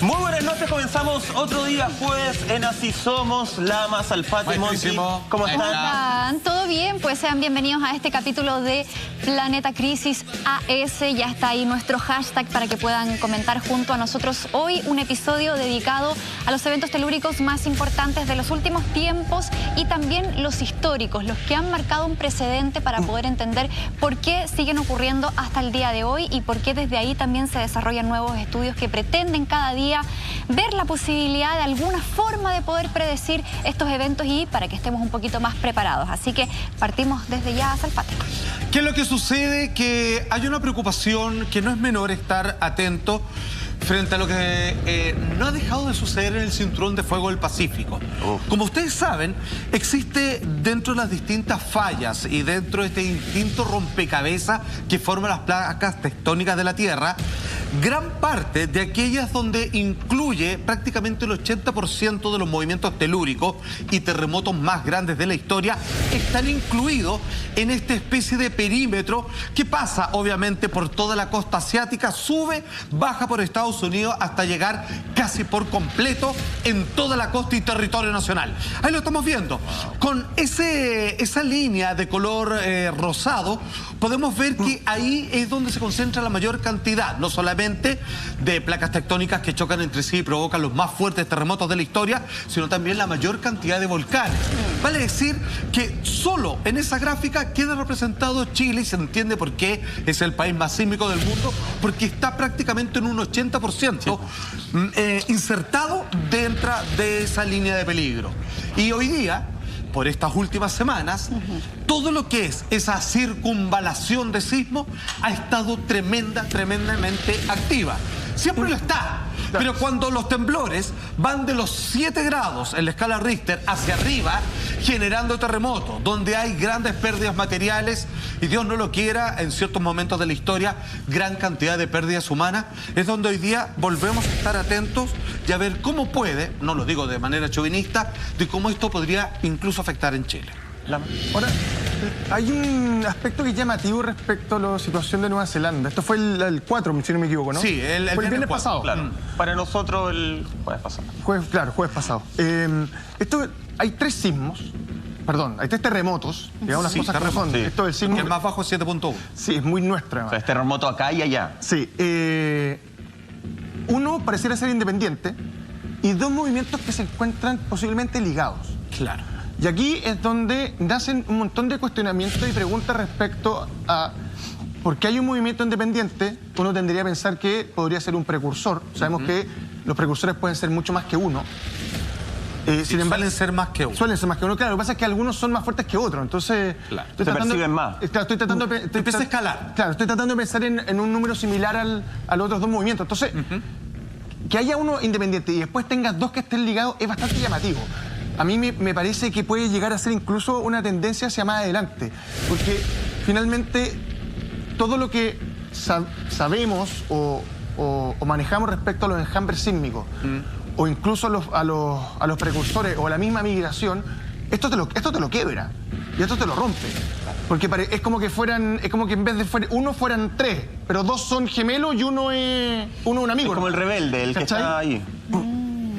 Muy buenas noches, comenzamos otro día jueves en Así Somos. Lama, Salfate, Monty, ¿cómo están? ¿Todo bien? Pues sean bienvenidos a este capítulo de Planeta Crisis AS. Ya está ahí nuestro hashtag para que puedan comentar junto a nosotros hoy un episodio dedicado a los eventos telúricos más importantes de los últimos tiempos y también los históricos, los que han marcado un precedente para poder entender por qué siguen ocurriendo hasta el día de hoy y por qué desde ahí también se desarrollan nuevos estudios que pretenden cada día ver la posibilidad de alguna forma de poder predecir estos eventos y para que estemos un poquito más preparados. Así que partimos desde ya, Salfate. ¿Qué es lo que sucede? Que hay una preocupación que no es menor estar atento frente a lo que no ha dejado de suceder en el Cinturón de Fuego del Pacífico. Como ustedes saben, existe dentro de las distintas fallas y dentro de este distinto rompecabezas que forman las placas tectónicas de la Tierra, gran parte de aquellas donde incluye prácticamente el 80% de los movimientos telúricos y terremotos más grandes de la historia están incluidos en esta especie de perímetro que pasa obviamente por toda la costa asiática, sube, baja por Estados Unidos hasta llegar casi por completo en toda la costa y territorio nacional. Ahí lo estamos viendo. Con esa línea de color rosado podemos ver que ahí es donde se concentra la mayor cantidad, no solamente de placas tectónicas que chocan entre sí y provocan los más fuertes terremotos de la historia, sino también la mayor cantidad de volcanes. Vale decir que solo en esa gráfica queda representado Chile y se entiende por qué es el país más sísmico del mundo, porque está prácticamente en un 80% insertado dentro de esa línea de peligro. Y hoy día, por estas últimas semanas, todo lo que es esa circunvalación de sismo ha estado tremendamente activa. Siempre lo está. Pero cuando los temblores van de los 7 grados en la escala Richter hacia arriba, generando terremotos, donde hay grandes pérdidas materiales y Dios no lo quiera, en ciertos momentos de la historia, gran cantidad de pérdidas humanas, es donde hoy día volvemos a estar atentos y a ver cómo puede, no lo digo de manera chauvinista, de cómo esto podría incluso afectar en Chile. Ahora, hay un aspecto que es llamativo respecto a la situación de Nueva Zelanda. Esto fue el 4, si no me equivoco, ¿no? Sí, el viernes pasado. Claro. Para nosotros el jueves pasado. Jueves pasado. Hay 3 sismos, hay 3 terremotos, digamos las cosas como son. Sí. Esto del sismo... El más bajo es 7.1. Sí, es muy nuestra. O sea, es terremoto acá y allá. Sí. Uno pareciera ser independiente y 2 movimientos que se encuentran posiblemente ligados. Claro. Y aquí es donde nacen un montón de cuestionamientos y preguntas respecto a por qué hay un movimiento independiente. Uno tendría a pensar que podría ser un precursor. Sabemos que los precursores pueden ser mucho más que uno. Sin embargo, suelen ser más que uno. Suelen ser más que uno, claro. Lo que pasa es que algunos son más fuertes que otros. Entonces, claro, se perciben más. Claro, estoy tratando de... Empieza a escalar. Claro, estoy tratando de pensar en un número similar a los otros 2 movimientos. Entonces, que haya uno independiente y después tengas 2 que estén ligados es bastante llamativo. A mí me parece que puede llegar a ser incluso una tendencia hacia más adelante, porque finalmente todo lo que sabemos o manejamos respecto a los enjambres sísmicos, o incluso a los precursores o a la misma migración, esto te lo quiebra y esto te lo rompe. Porque es como que en vez de uno fueran 3, pero 2 son gemelos y uno es un amigo. Es como el rebelde, el que está ahí.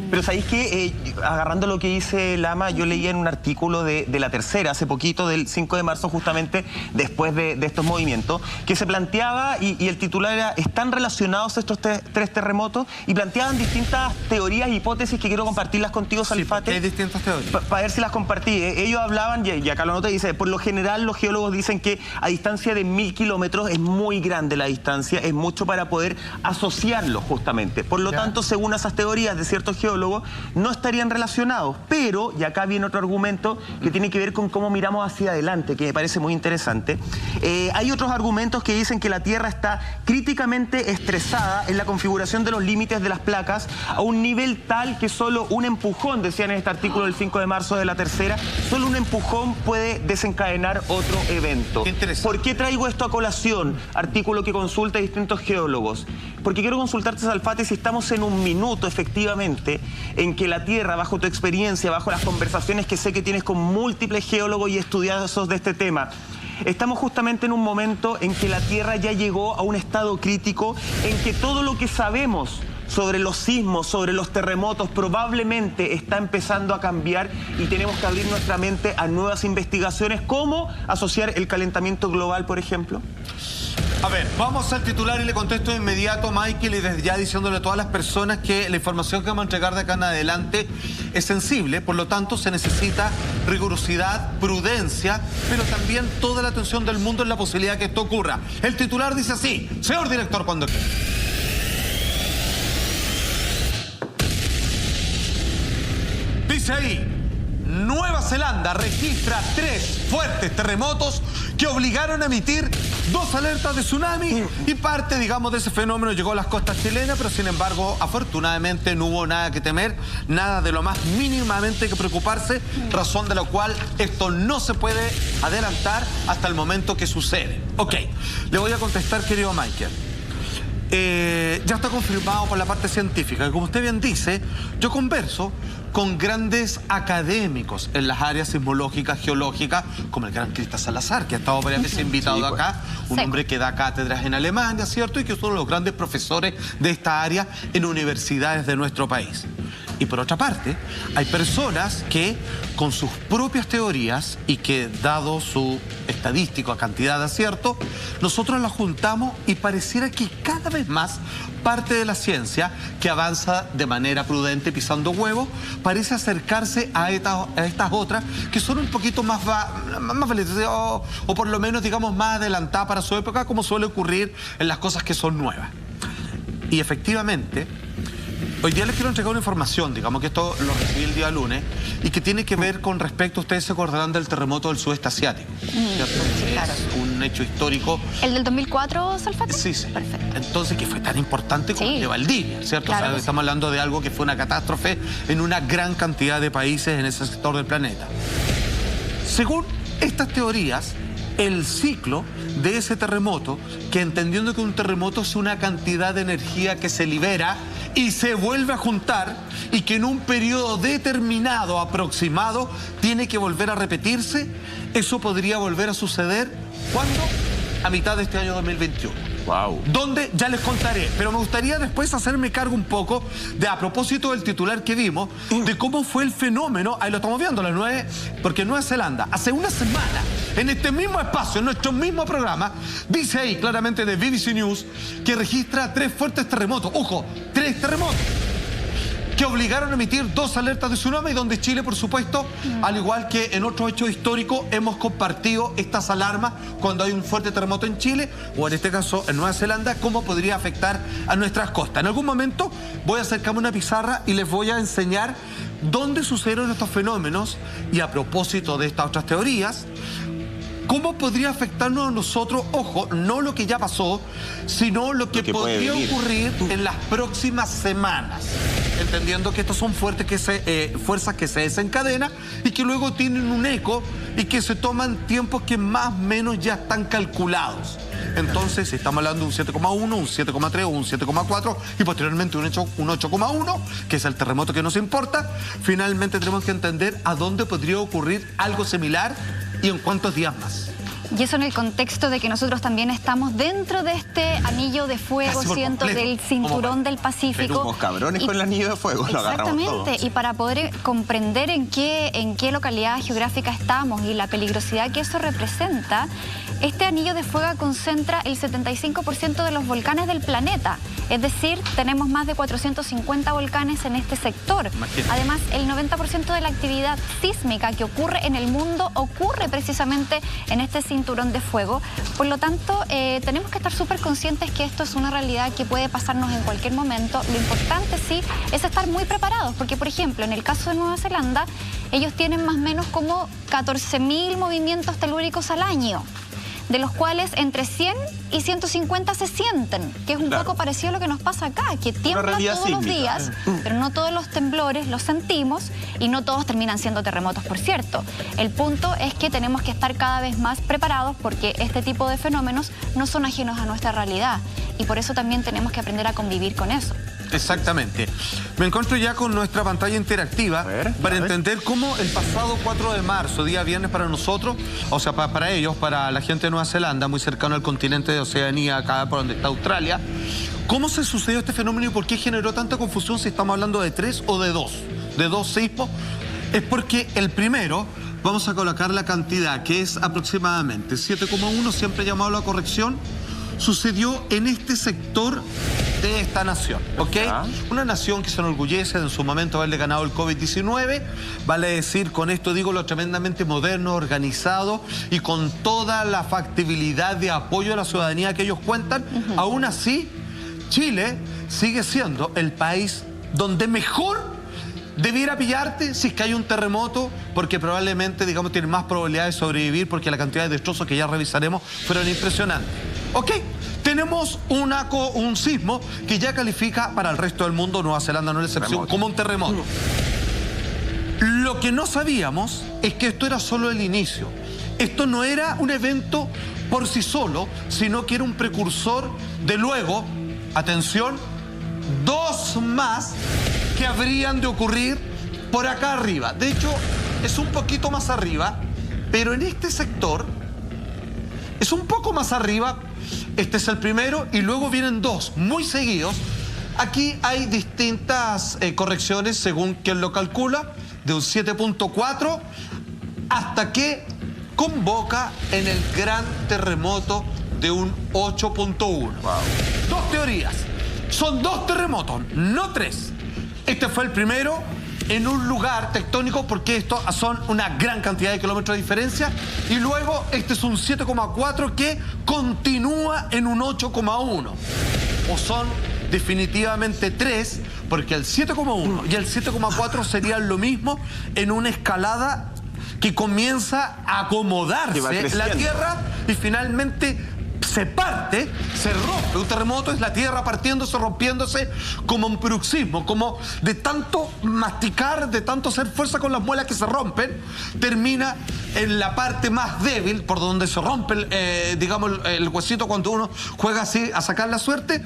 Pero ¿sabéis qué? Agarrando lo que dice Lama, yo leía en un artículo de La Tercera hace poquito, del 5 de marzo, justamente después de estos movimientos, que se planteaba, y el titular era, ¿están relacionados estos 3 terremotos? Y planteaban distintas teorías e hipótesis que quiero compartirlas contigo, Salfate. Sí, hay distintas teorías. Para ver si las compartí. Ellos hablaban, y acá lo noté, dice, por lo general los geólogos dicen que a distancia de 1000 kilómetros es muy grande la distancia, es mucho para poder asociarlos justamente. Por lo tanto, según esas teorías de ciertos geólogos, no estarían relacionados, pero, y acá viene otro argumento que tiene que ver con cómo miramos hacia adelante, que me parece muy interesante. Hay otros argumentos que dicen que la Tierra está críticamente estresada en la configuración de los límites de las placas a un nivel tal que solo un empujón, decían en este artículo del 5 de marzo de La Tercera, solo un empujón puede desencadenar otro evento. Qué interesante. ¿Por qué traigo esto a colación? Artículo que consulta distintos geólogos. Porque quiero consultarte, Salfate, si estamos en un minuto, efectivamente, en que la Tierra, bajo tu experiencia, bajo las conversaciones que sé que tienes con múltiples geólogos y estudiosos de este tema, estamos justamente en un momento en que la Tierra ya llegó a un estado crítico, en que todo lo que sabemos sobre los sismos, sobre los terremotos, probablemente está empezando a cambiar y tenemos que abrir nuestra mente a nuevas investigaciones. ¿Cómo asociar el calentamiento global, por ejemplo? A ver, vamos al titular y le contesto de inmediato, Michael, y desde ya diciéndole a todas las personas que la información que vamos a entregar de acá en adelante es sensible, por lo tanto se necesita rigurosidad, prudencia, pero también toda la atención del mundo en la posibilidad de que esto ocurra. El titular dice así, señor director, cuando quiera. Dice ahí, Nueva Zelanda registra 3 fuertes terremotos que obligaron a emitir 2 alertas de tsunami y parte, digamos, de ese fenómeno llegó a las costas chilenas, pero sin embargo, afortunadamente no hubo nada que temer, nada de lo más mínimamente que preocuparse, razón de la cual esto no se puede adelantar hasta el momento que sucede. Ok, le voy a contestar, querido Michael. Ya está confirmado por la parte científica, y como usted bien dice, yo converso con grandes académicos en las áreas sismológicas, geológicas, como el gran Cristian Salazar, que ha estado varias veces invitado acá, un hombre que da cátedras en Alemania, ¿cierto? Y que es uno de los grandes profesores de esta área en universidades de nuestro país. Y por otra parte, hay personas que con sus propias teorías y que dado su estadístico a cantidad de acierto, nosotros las juntamos y pareciera que cada vez más parte de la ciencia que avanza de manera prudente pisando huevos parece acercarse a estas otras que son un poquito más valientes o por lo menos digamos más adelantadas para su época, como suele ocurrir en las cosas que son nuevas. Y efectivamente, hoy día les quiero entregar una información, digamos que esto lo recibí el día lunes, y que tiene que ver con respecto, ustedes se acordarán del terremoto del sudeste asiático, ¿cierto? Claro. Es un hecho histórico. ¿El del 2004, Salfate? Sí, sí. Perfecto. Entonces, que fue tan importante como el de Valdivia, ¿cierto? Claro, o sea, estamos hablando de algo que fue una catástrofe en una gran cantidad de países en ese sector del planeta. Según estas teorías, el ciclo de ese terremoto, que entendiendo que un terremoto es una cantidad de energía que se libera y se vuelve a juntar y que en un periodo determinado, aproximado, tiene que volver a repetirse, eso podría volver a suceder, ¿cuándo? A mitad de este año 2021. Wow. Donde ya les contaré, pero me gustaría después hacerme cargo un poco de, a propósito del titular que vimos, de cómo fue el fenómeno, ahí lo estamos viendo, las 9, porque en Nueva Zelanda, hace una semana, en este mismo espacio, en nuestro mismo programa, dice ahí claramente de BBC News que registra 3 fuertes terremotos, ojo, 3 terremotos, que obligaron a emitir 2 alertas de tsunami, donde Chile, por supuesto, al igual que en otros hechos históricos, hemos compartido estas alarmas cuando hay un fuerte terremoto en Chile, o en este caso en Nueva Zelanda, cómo podría afectar a nuestras costas. En algún momento voy a acercarme una pizarra y les voy a enseñar dónde sucedieron estos fenómenos, y a propósito de estas otras teorías, ¿cómo podría afectarnos a nosotros? Ojo, no lo que ya pasó, sino lo que podría ocurrir en las próximas semanas. Entendiendo que estas son fuerzas que se desencadenan y que luego tienen un eco y que se toman tiempos que más o menos ya están calculados. Entonces, estamos hablando de un 7,1, un 7,3 o un 7,4 y posteriormente un 8,1, que es el terremoto que nos importa. Finalmente tenemos que entender a dónde podría ocurrir algo similar y en cuántos días más. Y eso en el contexto de que nosotros también estamos dentro de este anillo de fuego, siento, del cinturón del Pacífico. Somos cabrones con el anillo de fuego, lo agarramos todo. Exactamente, y para poder comprender en qué localidad geográfica estamos y la peligrosidad que eso representa, este anillo de fuego concentra el 75% de los volcanes del planeta. Es decir, tenemos más de 450 volcanes en este sector. Imagínate. Además, el 90% de la actividad sísmica que ocurre en el mundo ocurre precisamente en este cinturón de fuego. Por lo tanto, tenemos que estar súper conscientes que esto es una realidad que puede pasarnos en cualquier momento. Lo importante, sí, es estar muy preparados, porque, por ejemplo, en el caso de Nueva Zelanda, ellos tienen más o menos como 14.000 movimientos telúricos al año, de los cuales entre 100 y 150 se sienten, que es un poco parecido a lo que nos pasa acá, que tiembla todos los días, pero no todos los temblores los sentimos y no todos terminan siendo terremotos, por cierto. El punto es que tenemos que estar cada vez más preparados porque este tipo de fenómenos no son ajenos a nuestra realidad y por eso también tenemos que aprender a convivir con eso. Exactamente. Me encuentro ya con nuestra pantalla interactiva para entender cómo el pasado 4 de marzo, día viernes para nosotros, o sea, para ellos, para la gente de Nueva Zelanda, muy cercano al continente de Oceanía, acá por donde está Australia, ¿cómo se sucedió este fenómeno y por qué generó tanta confusión si estamos hablando de 3 o de 2? De 2 sismos. Es porque el primero, vamos a colocar la cantidad, que es aproximadamente 7,1, siempre llamado a la corrección, sucedió en este sector de esta nación, ¿ok? Una nación que se enorgullece de en su momento haberle ganado el COVID-19, vale decir, con esto digo, lo tremendamente moderno, organizado y con toda la factibilidad de apoyo a la ciudadanía que ellos cuentan. Aún así, Chile sigue siendo el país donde mejor debiera pillarte si es que hay un terremoto, porque probablemente, digamos, tiene más probabilidad de sobrevivir porque la cantidad de destrozos que ya revisaremos fueron impresionantes. Ok, tenemos un sismo que ya califica para el resto del mundo, Nueva Zelanda no es la excepción, como un terremoto. Lo que no sabíamos es que esto era solo el inicio. Esto no era un evento por sí solo, sino que era un precursor de luego, atención, 2 más que habrían de ocurrir por acá arriba. De hecho, es un poquito más arriba, pero en este sector es un poco más arriba. Este es el primero y luego vienen 2 muy seguidos. Aquí hay distintas correcciones según quien lo calcula, de un 7.4 hasta que convoca en el gran terremoto de un 8.1. Wow. 2 teorías. Son 2 terremotos, no 3. Este fue el primero en un lugar tectónico porque esto son una gran cantidad de kilómetros de diferencia. Y luego este es un 7,4 que continúa en un 8,1. O son definitivamente 3, porque el 7,1 y el 7,4 serían lo mismo en una escalada que comienza a acomodarse la Tierra y finalmente se parte, se rompe. Un terremoto es la tierra partiéndose, rompiéndose, como un bruxismo, como de tanto masticar, de tanto hacer fuerza con las muelas que se rompen, termina en la parte más débil, por donde se rompe, digamos, el huesito cuando uno juega así a sacar la suerte,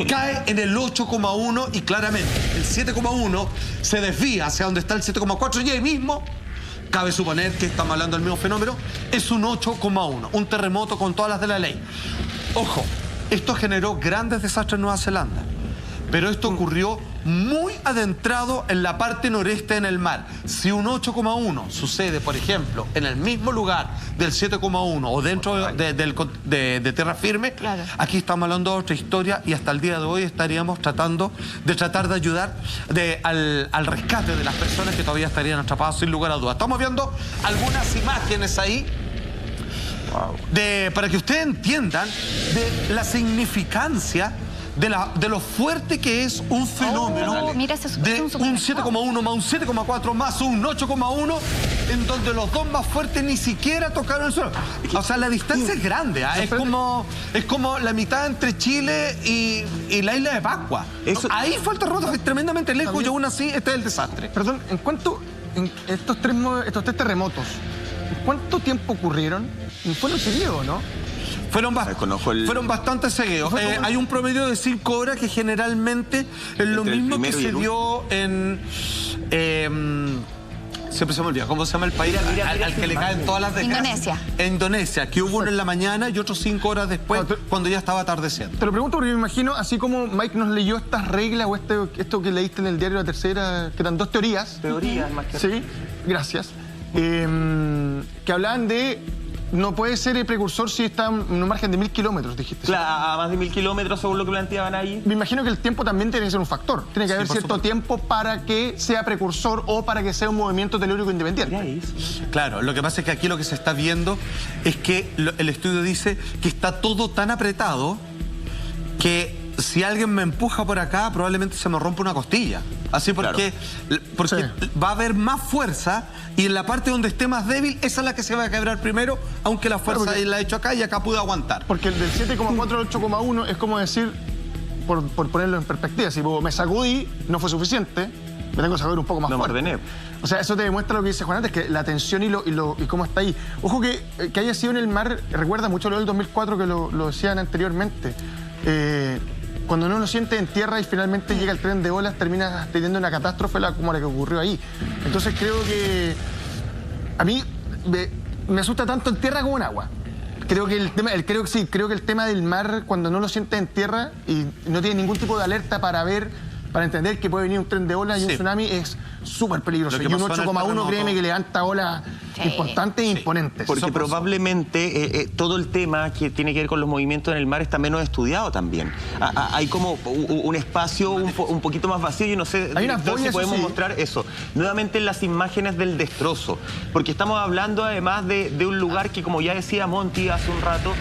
cae en el 8,1 y claramente el 7,1 se desvía hacia donde está el 7,4 y ahí mismo cabe suponer que estamos hablando del mismo fenómeno, es un 8,1, un terremoto con todas las de la ley. Ojo, esto generó grandes desastres en Nueva Zelanda, pero esto ocurrió muy adentrado en la parte noreste en el mar. Si un 8,1 sucede, por ejemplo, en el mismo lugar del 7,1 o dentro de tierra firme, aquí estamos hablando de otra historia y hasta el día de hoy estaríamos tratando de ayudar al rescate de las personas que todavía estarían atrapadas sin lugar a dudas. Estamos viendo algunas imágenes ahí para que ustedes entiendan de la significancia de lo fuerte que es un fenómeno mira, de un 7,1 más un 7,4 más un 8,1 en donde los 2 más fuertes ni siquiera tocaron el suelo. O sea, la distancia es grande, ¿eh? Es como la mitad entre Chile y la isla de Pascua. Ahí fue el terremoto, fue tremendamente lejos y aún así este es el desastre. Perdón, en estos 3 terremotos, ¿cuánto tiempo ocurrieron? Fueron seguidos, ¿no? Fueron bastante seguidos. Hay un promedio de 5 horas que generalmente es lo mismo que se dio en... siempre se me olvida, ¿cómo se llama el país al que le caen todas las desgracias? Indonesia. En Indonesia, que hubo uno en la mañana y otros 5 horas después, cuando ya estaba atardeciendo. Te lo pregunto porque me imagino, así como Mike nos leyó estas reglas o esto que leíste en el diario La Tercera, que eran 2 teorías. Teorías, más que... Sí, gracias. Que hablaban de... No puede ser el precursor si está en un margen de 1000 kilómetros, dijiste. Claro, a más de 1000 kilómetros según lo que planteaban ahí. Me imagino que el tiempo también tiene que ser un factor. Tiene que haber cierto tiempo para que sea precursor o para que sea un movimiento telúrico independiente. Claro, lo que pasa es que aquí lo que se está viendo es que el estudio dice que está todo tan apretado que si alguien me empuja por acá probablemente se me rompe una costilla. Así porque va a haber más fuerza y en la parte donde esté más débil, esa es la que se va a quebrar primero, aunque la fuerza la he hecho acá y acá pude aguantar. Porque el del 7,4 al 8,1 es como decir, por ponerlo en perspectiva, si me sacudí, no fue suficiente, me tengo que sacudir un poco más fuerte. Ordené. O sea, eso te demuestra lo que dice Juan antes, que la tensión y cómo está ahí. Ojo que haya sido en el mar, recuerda mucho lo del 2004 que lo decían anteriormente. cuando uno lo siente en tierra y finalmente llega el tren de olas, termina teniendo una catástrofe como la que ocurrió ahí. Entonces creo que a mí me asusta tanto en tierra como en agua. Creo que el tema del mar, cuando no lo sientes en tierra y no tiene ningún tipo de alerta para entender que puede venir un tren de olas y un tsunami, es súper peligroso. Y un 8,1, créeme que levanta olas importantes e imponentes. Porque probablemente todo el tema que tiene que ver con los movimientos en el mar está menos estudiado también. Hay como un espacio un poquito más vacío. Yo no sé si podemos mostrar eso. Nuevamente en las imágenes del destrozo. Porque estamos hablando además de un lugar que, como ya decía Monty hace un rato,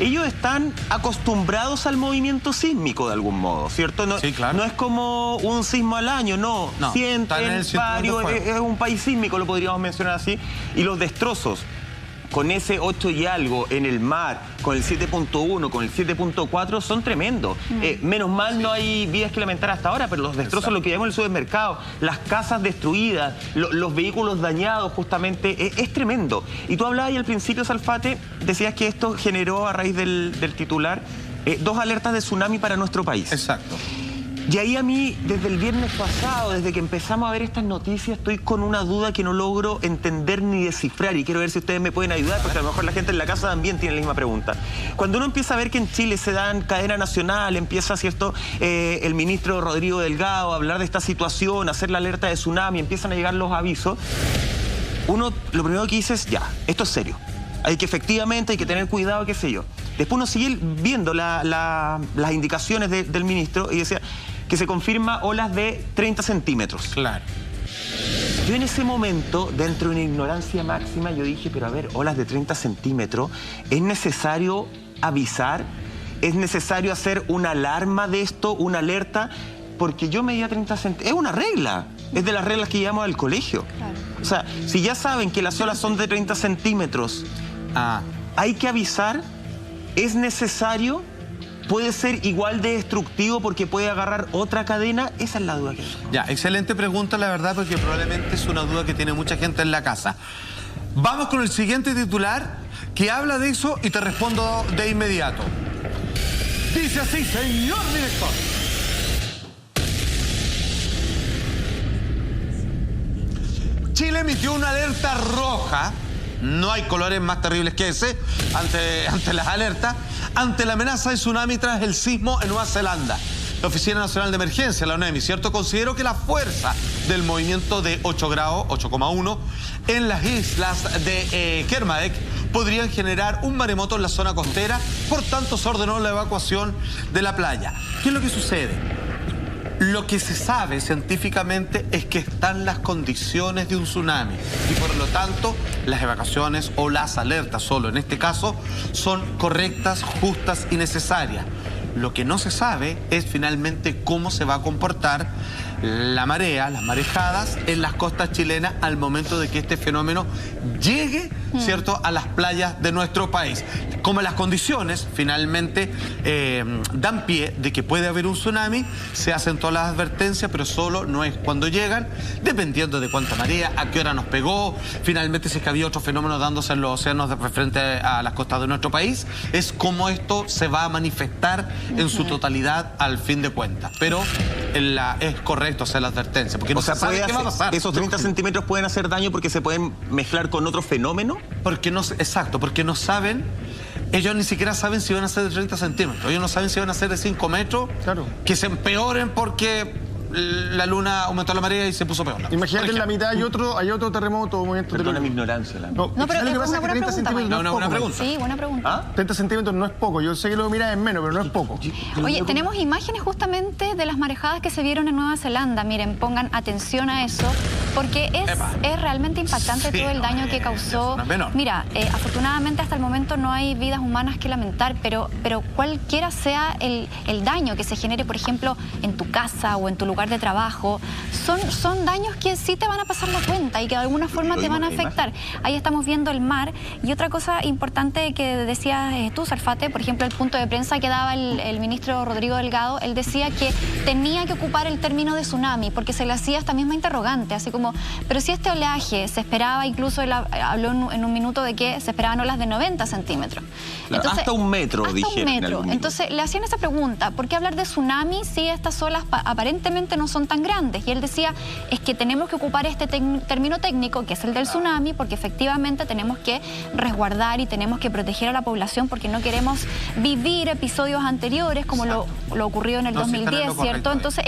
ellos están acostumbrados al movimiento sísmico de algún modo, ¿cierto? No, sí, claro. No es como un sismo al año, no. Sienten varios, es un país sísmico, lo podríamos mencionar así. Y los destrozos, con ese 8 y algo en el mar, con el 7.1, con el 7.4, son tremendos. Menos mal no hay vidas que lamentar hasta ahora, pero los destrozos, lo que vemos en el supermercado, las casas destruidas, los vehículos dañados, justamente, es tremendo. Y tú hablabas ahí al principio, Salfate, decías que esto generó, a raíz del titular, 2 alertas de tsunami para nuestro país. Exacto. Y ahí a mí, desde el viernes pasado, desde que empezamos a ver estas noticias, estoy con una duda que no logro entender ni descifrar, y quiero ver si ustedes me pueden ayudar, porque a lo mejor la gente en la casa también tiene la misma pregunta. Cuando uno empieza a ver que en Chile se dan cadena nacional, empieza, ¿cierto?, el ministro Rodrigo Delgado a hablar de esta situación, a hacer la alerta de tsunami, empiezan a llegar los avisos, uno lo primero que dice es, ya, esto es serio. Hay que efectivamente, hay que tener cuidado, qué sé yo. Después uno sigue viendo las indicaciones del ministro y decía que se confirma olas de 30 centímetros. Claro. Yo en ese momento, dentro de una ignorancia máxima, yo dije, pero a ver, olas de 30 centímetros, ¿es necesario avisar? ¿Es necesario hacer una alarma de esto, una alerta? Porque yo medía 30 centímetros. Es una regla. Es de las reglas que llevamos al colegio. Claro. O sea, si ya saben que las olas son de 30 centímetros, hay que avisar. ¿Es necesario? ¿Puede ser igual de destructivo porque puede agarrar otra cadena? Esa es la duda que tengo. Ya, excelente pregunta, la verdad, porque probablemente es una duda que tiene mucha gente en la casa. Vamos con el siguiente titular que habla de eso y te respondo de inmediato. Dice así, señor director. Chile emitió una alerta roja. No hay colores más terribles que ese ante las alertas, ante la amenaza de tsunami tras el sismo en Nueva Zelanda. La Oficina Nacional de Emergencia, la ONEMI, ¿cierto?, consideró que la fuerza del movimiento de 8 grados, 8,1, en las islas de Kermadec podrían generar un maremoto en la zona costera, por tanto se ordenó la evacuación de la playa. ¿Qué es lo que sucede? Lo que se sabe científicamente es que están las condiciones de un tsunami y por lo tanto las evacuaciones o las alertas solo en este caso son correctas, justas y necesarias. Lo que no se sabe es finalmente cómo se va a comportar la marea, las marejadas en las costas chilenas al momento de que este fenómeno llegue, ¿cierto?, a las playas de nuestro país. Como las condiciones finalmente dan pie de que puede haber un tsunami, se hacen todas las advertencias, pero solo no es cuando llegan, dependiendo de cuánta marea, a qué hora nos pegó, finalmente si es que había otro fenómeno dándose en los océanos de frente a las costas de nuestro país, es cómo esto se va a manifestar en su totalidad al fin de cuentas. Pero es correcto hacer la advertencia, porque no se sabe qué va a pasar. ¿Esos 30 centímetros pueden hacer daño porque se pueden mezclar con otro fenómeno? Porque exacto, porque no saben. Ellos ni siquiera saben si van a ser de 30 centímetros. Ellos no saben si van a ser de 5 metros. Claro. Que se empeoren porque la luna aumentó la marea y se puso peor. Imagínate en la mitad hay otro terremoto. Perdona mi ignorancia. No, pero es una buena pregunta. Una buena pregunta. Sí, buena pregunta. 30 centímetros no es poco. Yo sé que lo miras en menos, pero no es poco. Oye, tenemos imágenes justamente de las marejadas que se vieron en Nueva Zelanda. Miren, pongan atención a eso, porque es realmente impactante todo el daño que causó. Mira, afortunadamente hasta el momento no hay vidas humanas que lamentar, pero cualquiera sea el daño que se genere, por ejemplo, en tu casa o en tu lugar de trabajo, son daños que sí te van a pasar la cuenta y que de alguna forma te van a afectar. Ahí estamos viendo el mar. Y otra cosa importante que decías tú, Salfate, por ejemplo, el punto de prensa que daba el ministro Rodrigo Delgado, él decía que tenía que ocupar el término de tsunami porque se le hacía esta misma interrogante, así como como, pero si este oleaje se esperaba, incluso él habló en un minuto de que se esperaban olas de 90 centímetros. Entonces, hasta un metro, hasta dijeron. un metro. Entonces le hacían esa pregunta, ¿por qué hablar de tsunami si estas olas aparentemente no son tan grandes? Y él decía, es que tenemos que ocupar este término técnico, que es el del tsunami, porque efectivamente tenemos que resguardar y tenemos que proteger a la población, porque no queremos vivir episodios anteriores como lo ocurrido en el 2010, ¿cierto? Entonces,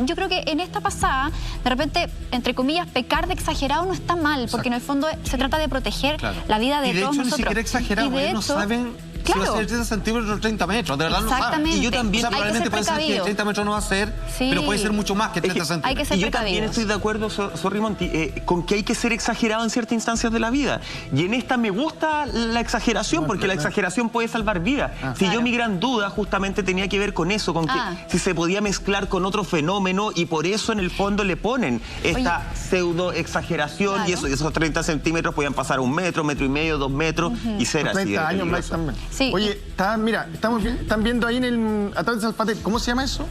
yo creo que en esta pasada, de repente, entre comillas, pecar de exagerado no está mal, porque en el fondo se trata de proteger la vida de todos nosotros. Y de hecho, ni siquiera exagerado, ellos no saben... Si va a ser 30 centímetros o 30 metros, de verdad no saben. Y yo también, probablemente puede ser que 30 metros no va a ser, pero puede ser mucho más que 30 centímetros. Hay que ser y yo también estoy de acuerdo, sorry Monty, con que hay que ser exagerado en ciertas instancias de la vida. Y en esta me gusta la exageración, porque la exageración puede salvar vidas. Yo mi gran duda justamente tenía que ver con eso, con que si se podía mezclar con otro fenómeno, y por eso en el fondo le ponen esta pseudo exageración, y esos 30 centímetros podían pasar a 1 metro, 1,5 metros, 2 metros, y ser así. 30 años más también. Sí. Oye, están viendo ahí a través del Alfatel, ¿cómo se llama eso?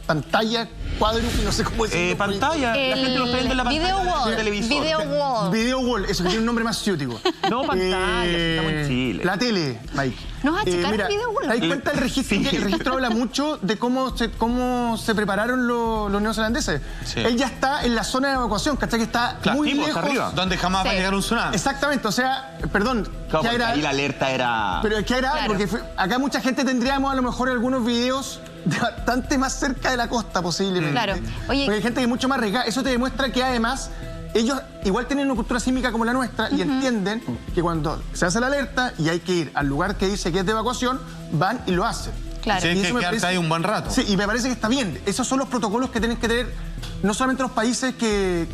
Pantalla, cuádruple, no sé cómo decirlo. Pantalla, la gente lo está viendo en la pantalla del televisor. Video wall. Video wall, eso que tiene un nombre más ciútico. No, pantalla, estamos en Chile. La tele, Mike. ¿Nos achicaron el video wall? ¿Te das cuenta el registro? El registro habla mucho de cómo se prepararon los neozelandeses. Sí. Él ya está en la zona de evacuación, ¿cachai? Que está muy lejos. Está arriba. Donde jamás va a llegar un tsunami. Exactamente, o sea, perdón. Claro, porque ahí la alerta era... Pero ¿qué era? Porque acá mucha gente tendríamos a lo mejor algunos videos de bastante más cerca de la costa posiblemente. Claro. Oye, porque hay gente que es mucho más arriesgada. Eso te demuestra que además ellos igual tienen una cultura sísmica como la nuestra y entienden que cuando se hace la alerta y hay que ir al lugar que dice que es de evacuación, van y lo hacen. Claro. Sí, hay que quedarse ahí un buen rato. Sí, y me parece que está bien. Esos son los protocolos que tienen que tener no solamente los países que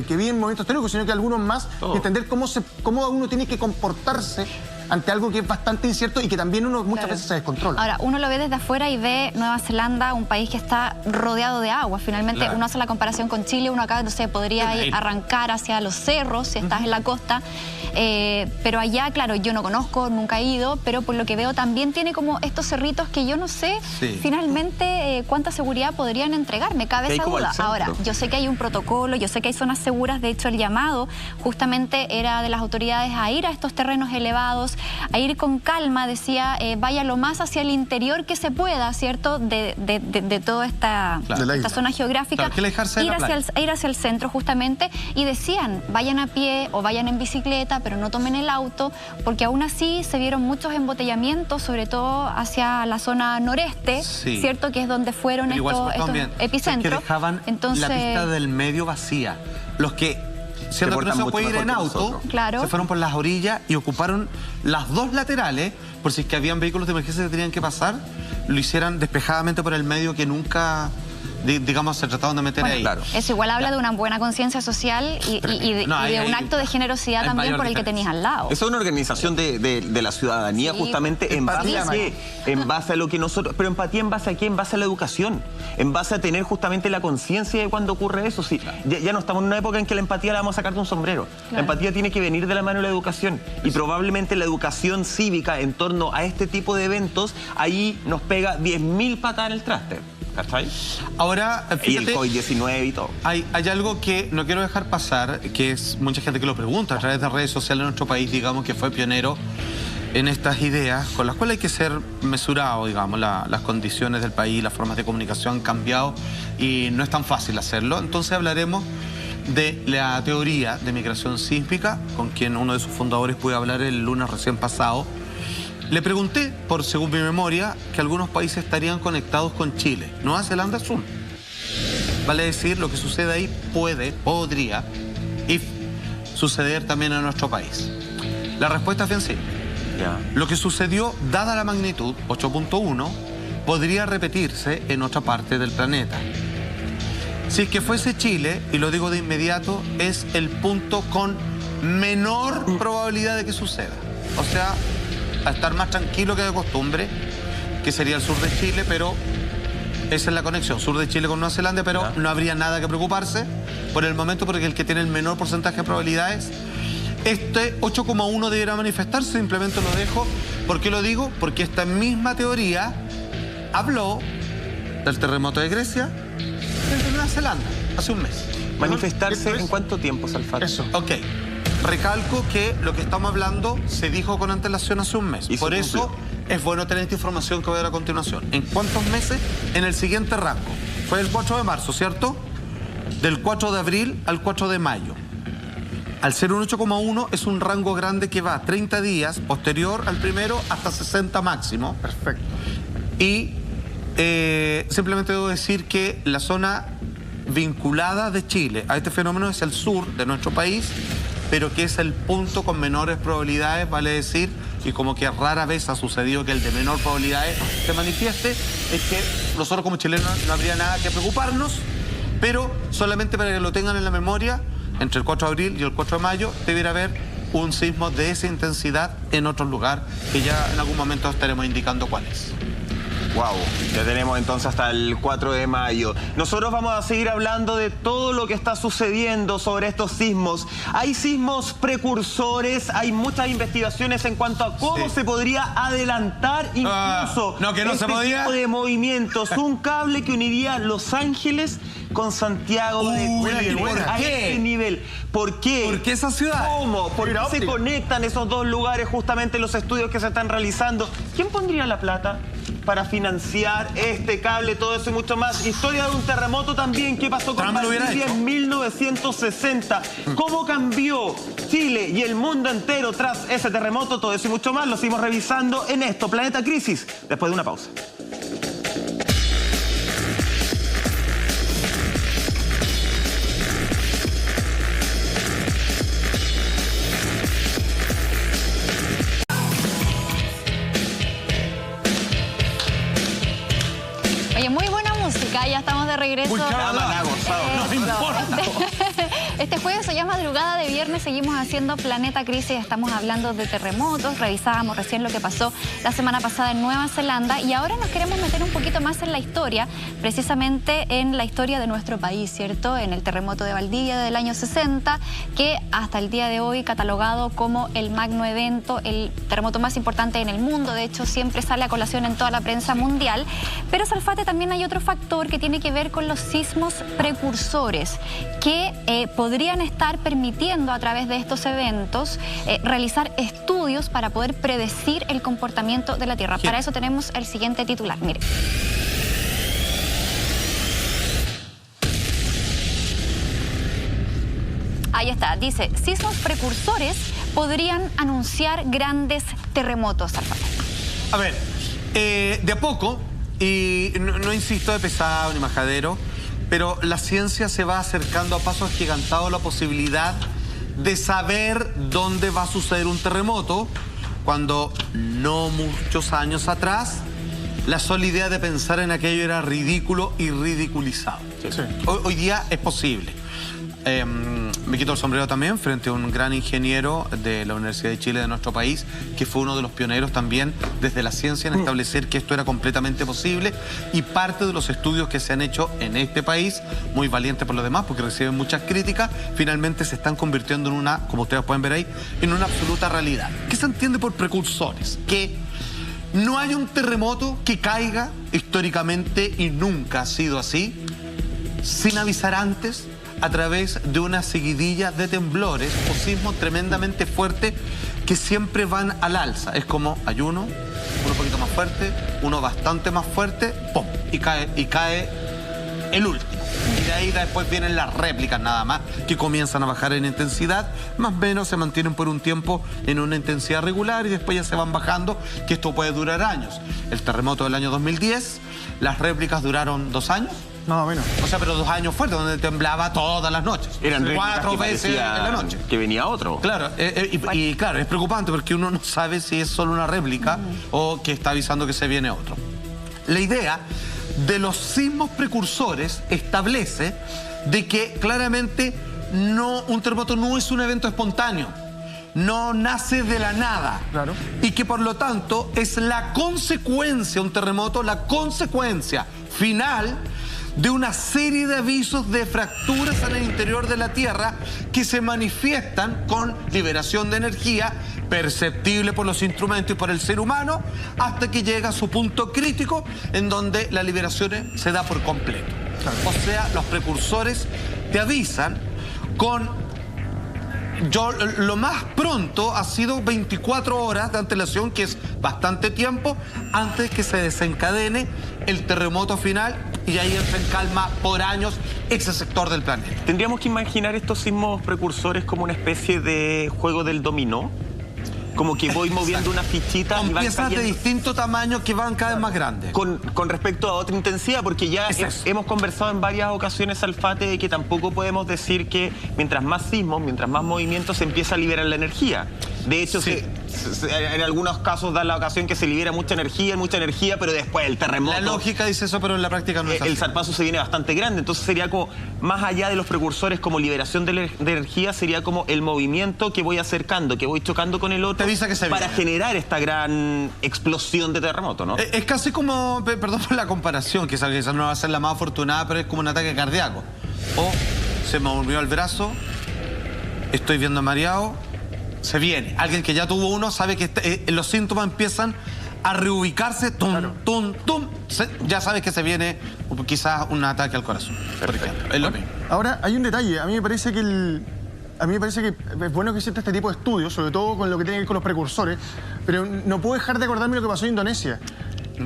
viven movimientos teóricos, sino que algunos más, y entender cómo uno tiene que comportarse ante algo que es bastante incierto y que también uno muchas veces se descontrola. Ahora, uno lo ve desde afuera y ve Nueva Zelanda, un país que está rodeado de agua. Finalmente, uno hace la comparación con Chile, uno acá, no sé, podría ir arrancar hacia los cerros si estás en la costa. Pero allá, claro, yo no conozco, nunca he ido, pero por lo que veo también tiene como estos cerritos que yo no sé finalmente cuánta seguridad podrían entregar. Me cabe esa duda. Ahora, yo sé que hay un protocolo, yo sé que hay zonas seguras. De hecho, el llamado justamente era de las autoridades a ir a estos terrenos elevados, a ir con calma, decía, vaya lo más hacia el interior que se pueda, ¿cierto? De toda esta zona geográfica, ir hacia el centro justamente, y decían, vayan a pie o vayan en bicicleta, pero no tomen el auto, porque aún así se vieron muchos embotellamientos, sobre todo hacia la zona noreste, ¿cierto? Que es donde fueron estos epicentros. Es que dejaban la pista del medio vacía. Los que... Siendo que no se puede ir en auto, se fueron por las orillas y ocuparon las dos laterales, por si es que habían vehículos de emergencia que tenían que pasar, lo hicieran despejadamente por el medio, que nunca, digamos, se trataron de meter ahí. Claro. Eso igual habla de una buena conciencia social y de un acto de generosidad también por el que tenías al lado. Eso es una organización de la ciudadanía, justamente en base a qué, en base a lo que nosotros... Pero empatía en base a qué, en base a la educación, en base a tener justamente la conciencia de cuando ocurre eso. Sí, ya no estamos en una época en que la empatía la vamos a sacar de un sombrero. La empatía tiene que venir de la mano de la educación, y probablemente la educación cívica en torno a este tipo de eventos, ahí nos pega 10.000 patadas en el traste. ¿Cachai? Ahora, fíjate, y el COVID-19 y todo. Hay algo que no quiero dejar pasar, que es mucha gente que lo pregunta a través de redes sociales en nuestro país, digamos, que fue pionero en estas ideas, con las cuales hay que ser mesurado, digamos. Las condiciones del país, las formas de comunicación han cambiado y no es tan fácil hacerlo. Entonces hablaremos de la teoría de migración sísmica, con quien uno de sus fundadores pude hablar el lunes recién pasado. Le pregunté, por según mi memoria, que algunos países estarían conectados con Chile. Nueva Zelanda es uno. Vale decir, lo que sucede ahí podría suceder también en nuestro país. La respuesta es bien simple. Lo que sucedió, dada la magnitud, 8.1, podría repetirse en otra parte del planeta. Si es que fuese Chile, y lo digo de inmediato, es el punto con menor probabilidad de que suceda. O sea, a estar más tranquilo que de costumbre, que sería el sur de Chile, pero esa es la conexión, sur de Chile con Nueva Zelanda, pero no habría nada que preocuparse por el momento, porque el que tiene el menor porcentaje de probabilidades, este 8,1 deberá manifestarse. Simplemente lo dejo. ¿Por qué lo digo? Porque esta misma teoría habló del terremoto de Grecia, del de Nueva Zelanda. hace un mes. ¿Manifestarse ¿Esto es? en cuánto tiempo, Salfate? Eso. Ok. Recalco que lo que estamos hablando se dijo con antelación hace un mes. Y se Por eso cumplió. es bueno tener esta información que voy a dar a continuación. ¿En cuántos meses? En el siguiente rango. Fue el 4 de marzo, ¿cierto? Del 4 de abril al 4 de mayo. Al ser un 8,1 es un rango grande que va 30 días posterior al primero hasta 60 máximo. Perfecto. Y simplemente debo decir que la zona vinculada de Chile a este fenómeno es el sur de nuestro país, pero que es el punto con menores probabilidades, vale decir, y como que rara vez ha sucedido que el de menor probabilidades se manifieste, es que nosotros como chilenos no habría nada que preocuparnos, pero solamente para que lo tengan en la memoria, entre el 4 de abril y el 4 de mayo debiera haber un sismo de esa intensidad en otro lugar, que ya en algún momento estaremos indicando cuál es. Wow, ya tenemos entonces hasta el 4 de mayo. Nosotros vamos a seguir hablando de todo lo que está sucediendo sobre estos sismos. Hay sismos precursores, hay muchas investigaciones en cuanto a cómo se podría adelantar incluso no, que no este se podía. tipo de movimientos. Un cable que uniría Los Ángeles con Santiago de Chile buena. a ¿Qué? este nivel. ¿Por qué? ¿Por qué esa ciudad? ¿Cómo? ¿Por qué Fibra se óptica. conectan esos dos lugares justamente en los estudios que se están realizando? ¿Quién pondría la plata para financiar este cable, todo eso y mucho más? Historia de un terremoto también. ¿Qué pasó con Trump lo hubiera Valdivia hecho. en 1960? ¿Cómo cambió Chile y el mundo entero tras ese terremoto? Todo eso y mucho más lo seguimos revisando en esto, Planeta Crisis, después de una pausa. Oye, muy buena música, ya estamos de regreso. Uy, Cámara, gozado. No me importa. Este jueves o ya madrugada de viernes seguimos haciendo Planeta Crisis, estamos hablando de terremotos, revisábamos recién lo que pasó la semana pasada en Nueva Zelanda y ahora nos queremos meter un poquito más en la historia, precisamente en la historia de nuestro país, ¿cierto? En el terremoto de Valdivia del año 60, que hasta el día de hoy catalogado como el magno evento, el terremoto más importante en el mundo, de hecho siempre sale a colación en toda la prensa mundial, pero Salfate también hay otro factor que tiene que ver con los sismos precursores, que podrían estar permitiendo a través de estos eventos realizar estudios para poder predecir el comportamiento de la Tierra. Para eso tenemos el siguiente titular, mire. Ahí está, dice, sismos precursores podrían anunciar grandes terremotos, Salfate. A ver, de a poco, y no insisto de pesado ni majadero, pero la ciencia se va acercando a pasos agigantados a la posibilidad de saber dónde va a suceder un terremoto, cuando no muchos años atrás la sola idea de pensar en aquello era ridículo y ridiculizado. Sí. Hoy día es posible. Me quito el sombrero también frente a un gran ingeniero de la Universidad de Chile de nuestro país, que fue uno de los pioneros también desde la ciencia en establecer que esto era completamente posible, y parte de los estudios que se han hecho en este país, muy valiente por lo demás porque reciben muchas críticas, finalmente se están convirtiendo en una, como ustedes pueden ver ahí, en una absoluta realidad. ¿Qué se entiende por precursores? Que no hay un terremoto que caiga históricamente, y nunca ha sido así, sin avisar antes, a través de una seguidilla de temblores o sismos tremendamente fuertes que siempre van al alza. Es como hay uno un poquito más fuerte, uno bastante más fuerte, ¡pum! Y cae el último. Y de ahí después vienen las réplicas nada más, que comienzan a bajar en intensidad, más o menos se mantienen por un tiempo en una intensidad regular y después ya se van bajando, que esto puede durar años. El terremoto del año 2010, las réplicas duraron 2 años. No, menos. O sea, pero 2 años fuertes, donde temblaba todas las noches. Eran réplicas 4 que veces en parecía la noche. que venía otro. Claro, y claro, es preocupante porque uno no sabe si es solo una réplica o que está avisando que se viene otro. La idea de los sismos precursores establece de que claramente un terremoto no es un evento espontáneo, no nace de la nada. Claro. Y que por lo tanto es la consecuencia, un terremoto, la consecuencia final de una serie de avisos de fracturas en el interior de la Tierra que se manifiestan con liberación de energía perceptible por los instrumentos y por el ser humano, hasta que llega a su punto crítico en donde la liberación se da por completo. O sea, los precursores te avisan con... lo más pronto ha sido 24 horas de antelación, que es bastante tiempo, antes que se desencadene el terremoto final y ahí entra en calma por años ese sector del planeta. ¿Tendríamos que imaginar estos sismos precursores como una especie de juego del dominó? Como que voy moviendo una fichita con y van piezas de cayendo distinto tamaño que van cada vez más grandes. con respecto a otra intensidad, porque ya hemos conversado en varias ocasiones, Alfate, de que tampoco podemos decir que mientras más sismos, mientras más movimientos, se empieza a liberar la energía. De hecho, Sí. en algunos casos da la ocasión que se libera mucha energía, pero después el terremoto... La lógica dice eso, pero en la práctica no es así. El zarpazo se viene bastante grande, entonces sería como, más allá de los precursores como liberación de energía, sería como el movimiento que voy acercando, que voy chocando con el otro, Te avisa que se para viene. generar esta gran explosión de terremoto, ¿no? Es casi como, perdón por la comparación, quizás no va a ser la más afortunada, pero es como un ataque cardíaco. O se me durmió el brazo, estoy viendo mareado, se viene. Alguien que ya tuvo uno sabe que los síntomas empiezan a reubicarse, ya sabes que se viene quizás un ataque al corazón, por ejemplo. Es lo mismo. Ahora, hay un detalle. A mí me parece que es bueno que exista este tipo de estudios, sobre todo con lo que tiene que ver con los precursores, pero no puedo dejar de acordarme lo que pasó en Indonesia.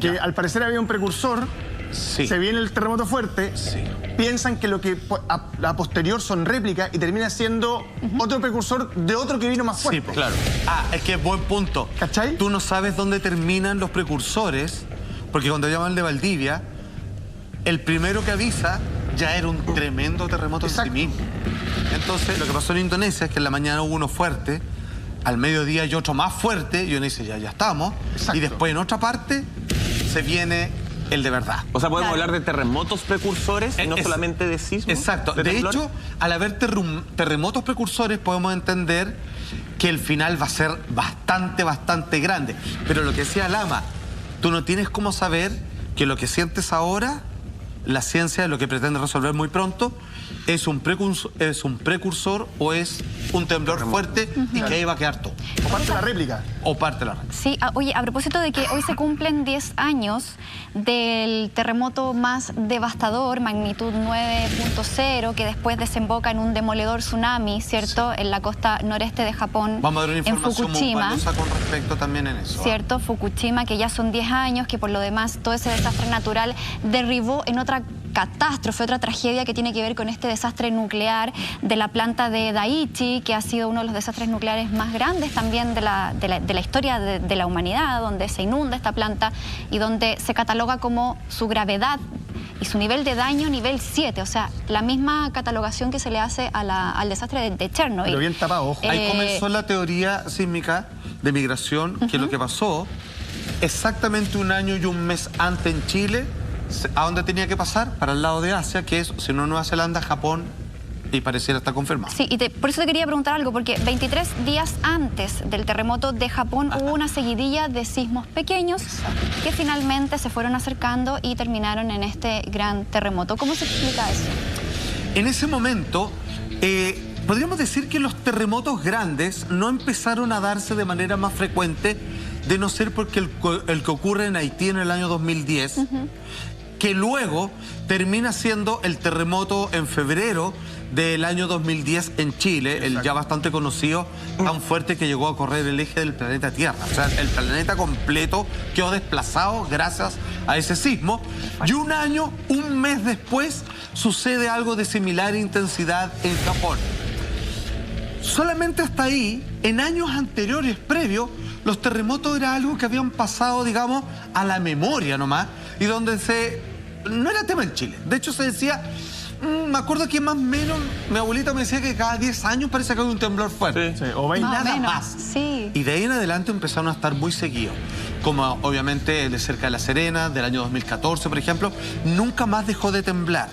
Que Ya. al parecer había un precursor, Sí. se viene el terremoto fuerte, Sí. piensan que lo que a posterior son réplicas y termina siendo otro precursor de otro que vino más Sí, fuerte. pues, claro. Es que buen punto. ¿Cachai? Tú no sabes dónde terminan los precursores, porque cuando llaman de Valdivia, el primero que avisa ya era un tremendo terremoto en sí Exacto. mismo. Entonces, lo que pasó en Indonesia es que en la mañana hubo uno fuerte, al mediodía hay otro más fuerte, y uno dice, ya estamos. Exacto. Y después en otra parte se viene el de verdad. O sea, podemos Claro. hablar de terremotos precursores, no solamente de sismos. Exacto. De temblores. hecho, al haber terremotos precursores, podemos entender que el final va a ser bastante grande. Pero lo que decía Lama, tú no tienes cómo saber que lo que sientes ahora, la ciencia lo que pretende resolver muy pronto, es un precursor o es un temblor fuerte y que ahí va a quedar todo. O parte de la réplica. O parte de la red. Sí, oye, a propósito de que hoy se cumplen 10 años del terremoto más devastador, magnitud 9.0, que después desemboca en un demoledor tsunami, ¿cierto? En la costa noreste de Japón, Vamos a dar una en información muy Fukushima. valiosa con respecto también en eso. ¿Cierto? Fukushima, que ya son 10 años, que por lo demás todo ese desastre natural derribó en otra catástrofe, otra tragedia que tiene que ver con este desastre nuclear de la planta de Daiichi, que ha sido uno de los desastres nucleares más grandes también de la historia de la humanidad, donde se inunda esta planta y donde se cataloga como su gravedad y su nivel de daño nivel 7, o sea, la misma catalogación que se le hace al desastre de Chernobyl. Pero bien tapado, ojo. Ahí comenzó la teoría sísmica de migración, que lo que pasó exactamente un año y un mes antes en Chile, ¿a dónde tenía que pasar? Para el lado de Asia, que es, si no, Nueva Zelanda, Japón, y pareciera estar confirmado. Sí, y por eso te quería preguntar algo, porque 23 días antes del terremoto de Japón hubo una seguidilla de sismos pequeños que finalmente se fueron acercando y terminaron en este gran terremoto. ¿Cómo se explica eso? En ese momento, podríamos decir que los terremotos grandes no empezaron a darse de manera más frecuente, de no ser porque el que ocurre en Haití en el año 2010, que luego termina siendo el terremoto en febrero del año 2010 en Chile, el ya bastante conocido, tan fuerte que llegó a correr el eje del planeta Tierra. O sea, el planeta completo quedó desplazado gracias a ese sismo. Y un mes después, sucede algo de similar intensidad en Japón. Solamente hasta ahí, en años anteriores, previos, los terremotos era algo que habían pasado, digamos, a la memoria nomás, y donde no era tema en Chile. De hecho, se decía, me acuerdo que más o menos, mi abuelita me decía que cada 10 años parece que hay un temblor fuerte. Sí, o 20. Más o Nada menos, más. sí. Y de ahí en adelante empezaron a estar muy seguidos. Como obviamente el de cerca de La Serena, del año 2014, por ejemplo, nunca más dejó de temblar,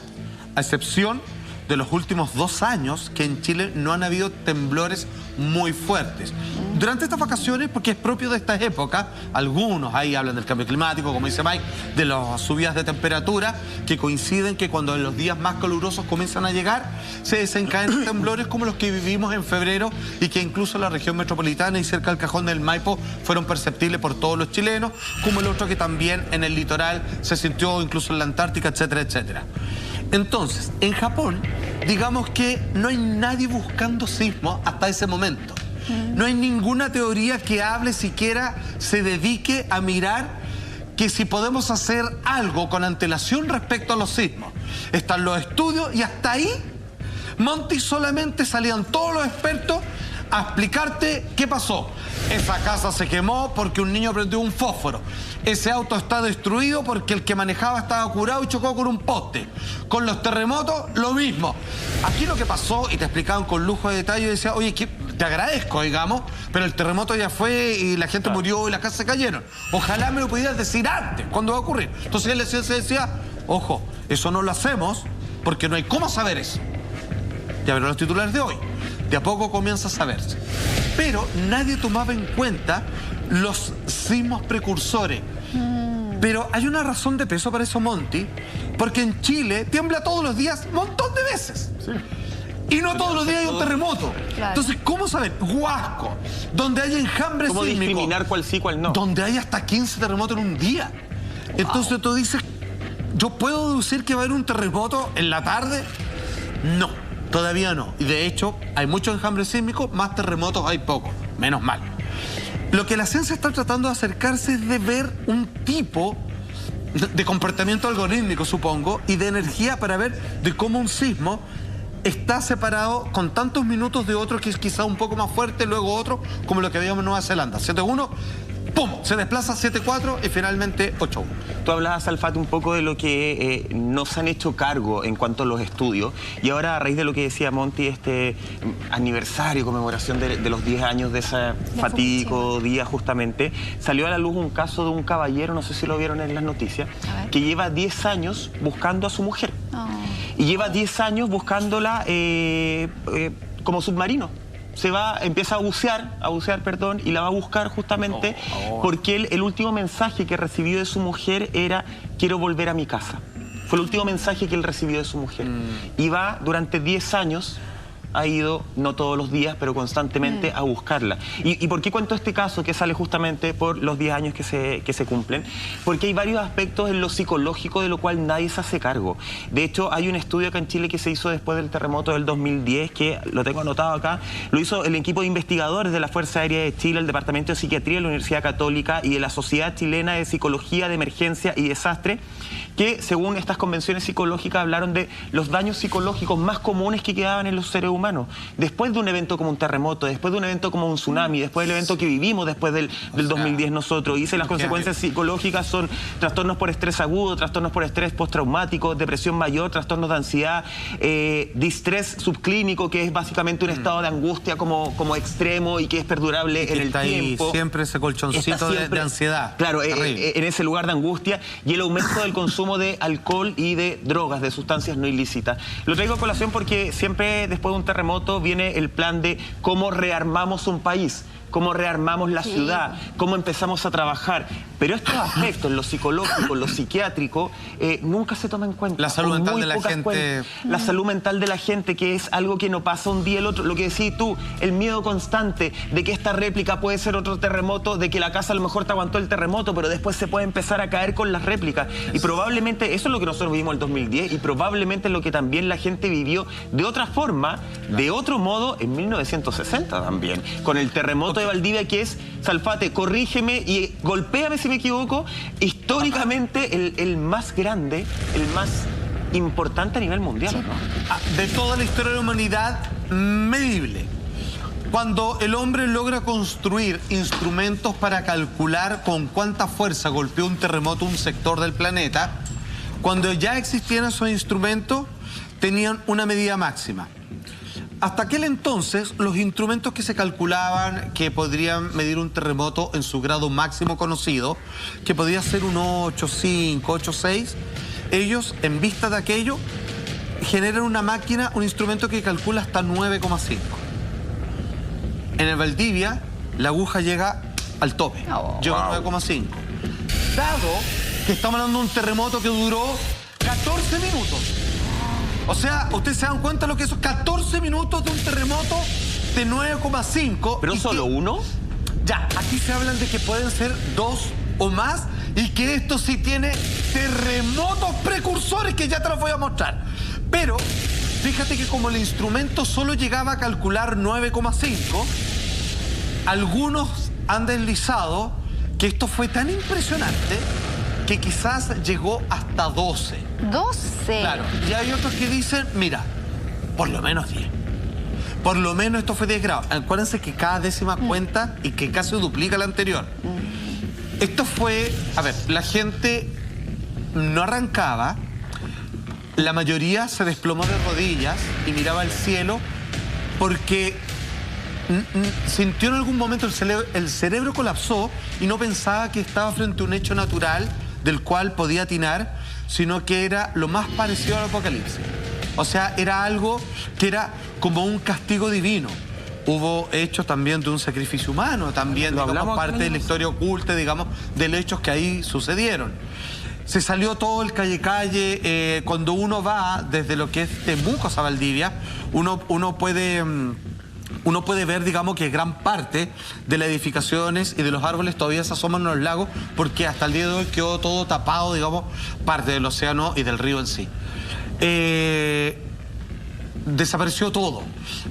a excepción de los últimos 2 años que en Chile no han habido temblores muy fuertes. Durante estas vacaciones, porque es propio de estas épocas, algunos ahí hablan del cambio climático, como dice Mike, de las subidas de temperatura, que coinciden que cuando los días más calurosos comienzan a llegar, se desencadenan temblores como los que vivimos en febrero y que incluso en la región metropolitana y cerca del Cajón del Maipo fueron perceptibles por todos los chilenos, como el otro que también en el litoral se sintió incluso en la Antártica, etcétera, etcétera. Entonces, en Japón, digamos que no hay nadie buscando sismos hasta ese momento. No hay ninguna teoría que hable, siquiera se dedique a mirar que si podemos hacer algo con antelación respecto a los sismos. Están los estudios y hasta ahí, Monty, solamente salían todos los expertos a explicarte qué pasó. Esa casa se quemó porque un niño prendió un fósforo. Ese auto está destruido porque el que manejaba estaba curado y chocó con un poste. Con los terremotos, lo mismo. Aquí lo que pasó, y te explicaban con lujo de detalle, y decía, oye, te agradezco, digamos, pero el terremoto ya fue y la gente murió y las casas se cayeron. Ojalá me lo pudieras decir antes, cuándo va a ocurrir. Entonces la ciencia decía, ojo, eso no lo hacemos porque no hay cómo saber eso. Ya verán los titulares de hoy. De a poco comienza a saberse. Pero nadie tomaba en cuenta los sismos precursores. Pero hay una razón de peso para eso, Monty, porque en Chile tiembla todos los días un montón de veces. Sí. Y no todos los días hay un terremoto. Claro. Entonces, ¿cómo saber? Huasco, donde hay enjambre sísmico. ¿Cómo discriminar cuál sí, cuál no? Donde hay hasta 15 terremotos en un día. Wow. Entonces tú dices, ¿yo puedo deducir que va a haber un terremoto en la tarde? No, todavía no. Y de hecho, hay mucho enjambre sísmico, más terremotos hay poco. Menos mal. Lo que la ciencia está tratando de acercarse es de ver un tipo de comportamiento algorítmico, supongo, y de energía para ver de cómo un sismo está separado con tantos minutos de otro que es quizá un poco más fuerte, luego otro, como lo que veíamos en Nueva Zelanda. 7-1, ¡pum! Se desplaza 7-4 y finalmente 8-1. Tú hablabas, Salfate, un poco de lo que nos han hecho cargo en cuanto a los estudios. Y ahora, a raíz de lo que decía Monty, este aniversario, conmemoración de los 10 años de ese fatídico día, justamente, salió a la luz un caso de un caballero, no sé si lo vieron en las noticias, que lleva 10 años buscando a su mujer. Oh. Y lleva 10 años buscándola como submarino. Se va, empieza a bucear, y la va a buscar justamente porque el último mensaje que recibió de su mujer era: quiero volver a mi casa. Fue el último mensaje que él recibió de su mujer. Y va durante 10 años, ha ido, no todos los días, pero constantemente a buscarla. ¿Y por qué cuento este caso que sale justamente por los 10 años que se cumplen? Porque hay varios aspectos en lo psicológico de lo cual nadie se hace cargo. De hecho, hay un estudio acá en Chile que se hizo después del terremoto del 2010, que lo tengo anotado acá, lo hizo el equipo de investigadores de la Fuerza Aérea de Chile, el Departamento de Psiquiatría de la Universidad Católica y de la Sociedad Chilena de Psicología de Emergencia y Desastre, que según estas convenciones psicológicas hablaron de los daños psicológicos más comunes que quedaban en los seres humanos. Después de un evento como un terremoto, después de un evento como un tsunami, después del evento que vivimos después del 2010 nosotros, y las consecuencias psicológicas son trastornos por estrés agudo, trastornos por estrés postraumático, depresión mayor, trastornos de ansiedad, distrés subclínico, que es básicamente un estado de angustia como extremo y que es perdurable en el tiempo. Ahí siempre ese colchoncito de ansiedad. Claro, en ese lugar de angustia, y el aumento del consumo de alcohol y de drogas, de sustancias no ilícitas. Lo traigo a colación porque siempre después de un terremoto viene el plan de cómo rearmamos un país, cómo rearmamos la ciudad, cómo empezamos a trabajar. Pero estos aspectos, lo psicológico, lo psiquiátrico, nunca se toma en cuenta. La salud mental de la gente. La salud mental de la gente, que es algo que no pasa un día el otro. Lo que decís tú, el miedo constante de que esta réplica puede ser otro terremoto, de que la casa a lo mejor te aguantó el terremoto, pero después se puede empezar a caer con las réplicas. Y probablemente, eso es lo que nosotros vivimos en el 2010, y probablemente es lo que también la gente vivió de otra forma, de otro modo, en 1960 también, con el terremoto de Valdivia, que es, Salfate, corrígeme y golpéame si me equivoco, históricamente el más grande, el más importante a nivel mundial, ¿no? De toda la historia de la humanidad, medible. Cuando el hombre logra construir instrumentos para calcular con cuánta fuerza golpeó un terremoto un sector del planeta, cuando ya existían esos instrumentos, tenían una medida máxima. Hasta aquel entonces, los instrumentos que se calculaban que podrían medir un terremoto en su grado máximo conocido, que podía ser un 8,5, 8,6, ellos, en vista de aquello, generan una máquina, un instrumento que calcula hasta 9,5. En el Valdivia, la aguja llega al tope, llega a 9,5. Dado que estamos hablando de un terremoto que duró 14 minutos. O sea, ustedes se dan cuenta de lo que es 14 minutos de un terremoto de 9,5. ¿Pero solo uno? Ya, aquí se hablan de que pueden ser 2 o más, y que esto sí tiene terremotos precursores que ya te los voy a mostrar. Pero fíjate que como el instrumento solo llegaba a calcular 9,5, algunos han deslizado que esto fue tan impresionante que quizás llegó hasta 12. 12. Claro, y hay otros que dicen, mira, por lo menos 10. Por lo menos esto fue 10 grados. Acuérdense que cada décima cuenta y que casi duplica la anterior. Esto fue, a ver, la gente no arrancaba, la mayoría se desplomó de rodillas y miraba al cielo porque sintió en algún momento el cerebro colapsó y no pensaba que estaba frente a un hecho natural del cual podía atinar, sino que era lo más parecido al apocalipsis. O sea, era algo que era como un castigo divino. Hubo hechos también de un sacrificio humano, también, digamos, parte de la historia oculta, digamos, de los hechos que ahí sucedieron. Se salió todo el calle-calle. Cuando uno va desde lo que es Temuco a Valdivia, uno puede ver, digamos, que gran parte de las edificaciones y de los árboles todavía se asoman en los lagos, porque hasta el día de hoy quedó todo tapado, digamos, parte del océano y del río en sí. Desapareció todo.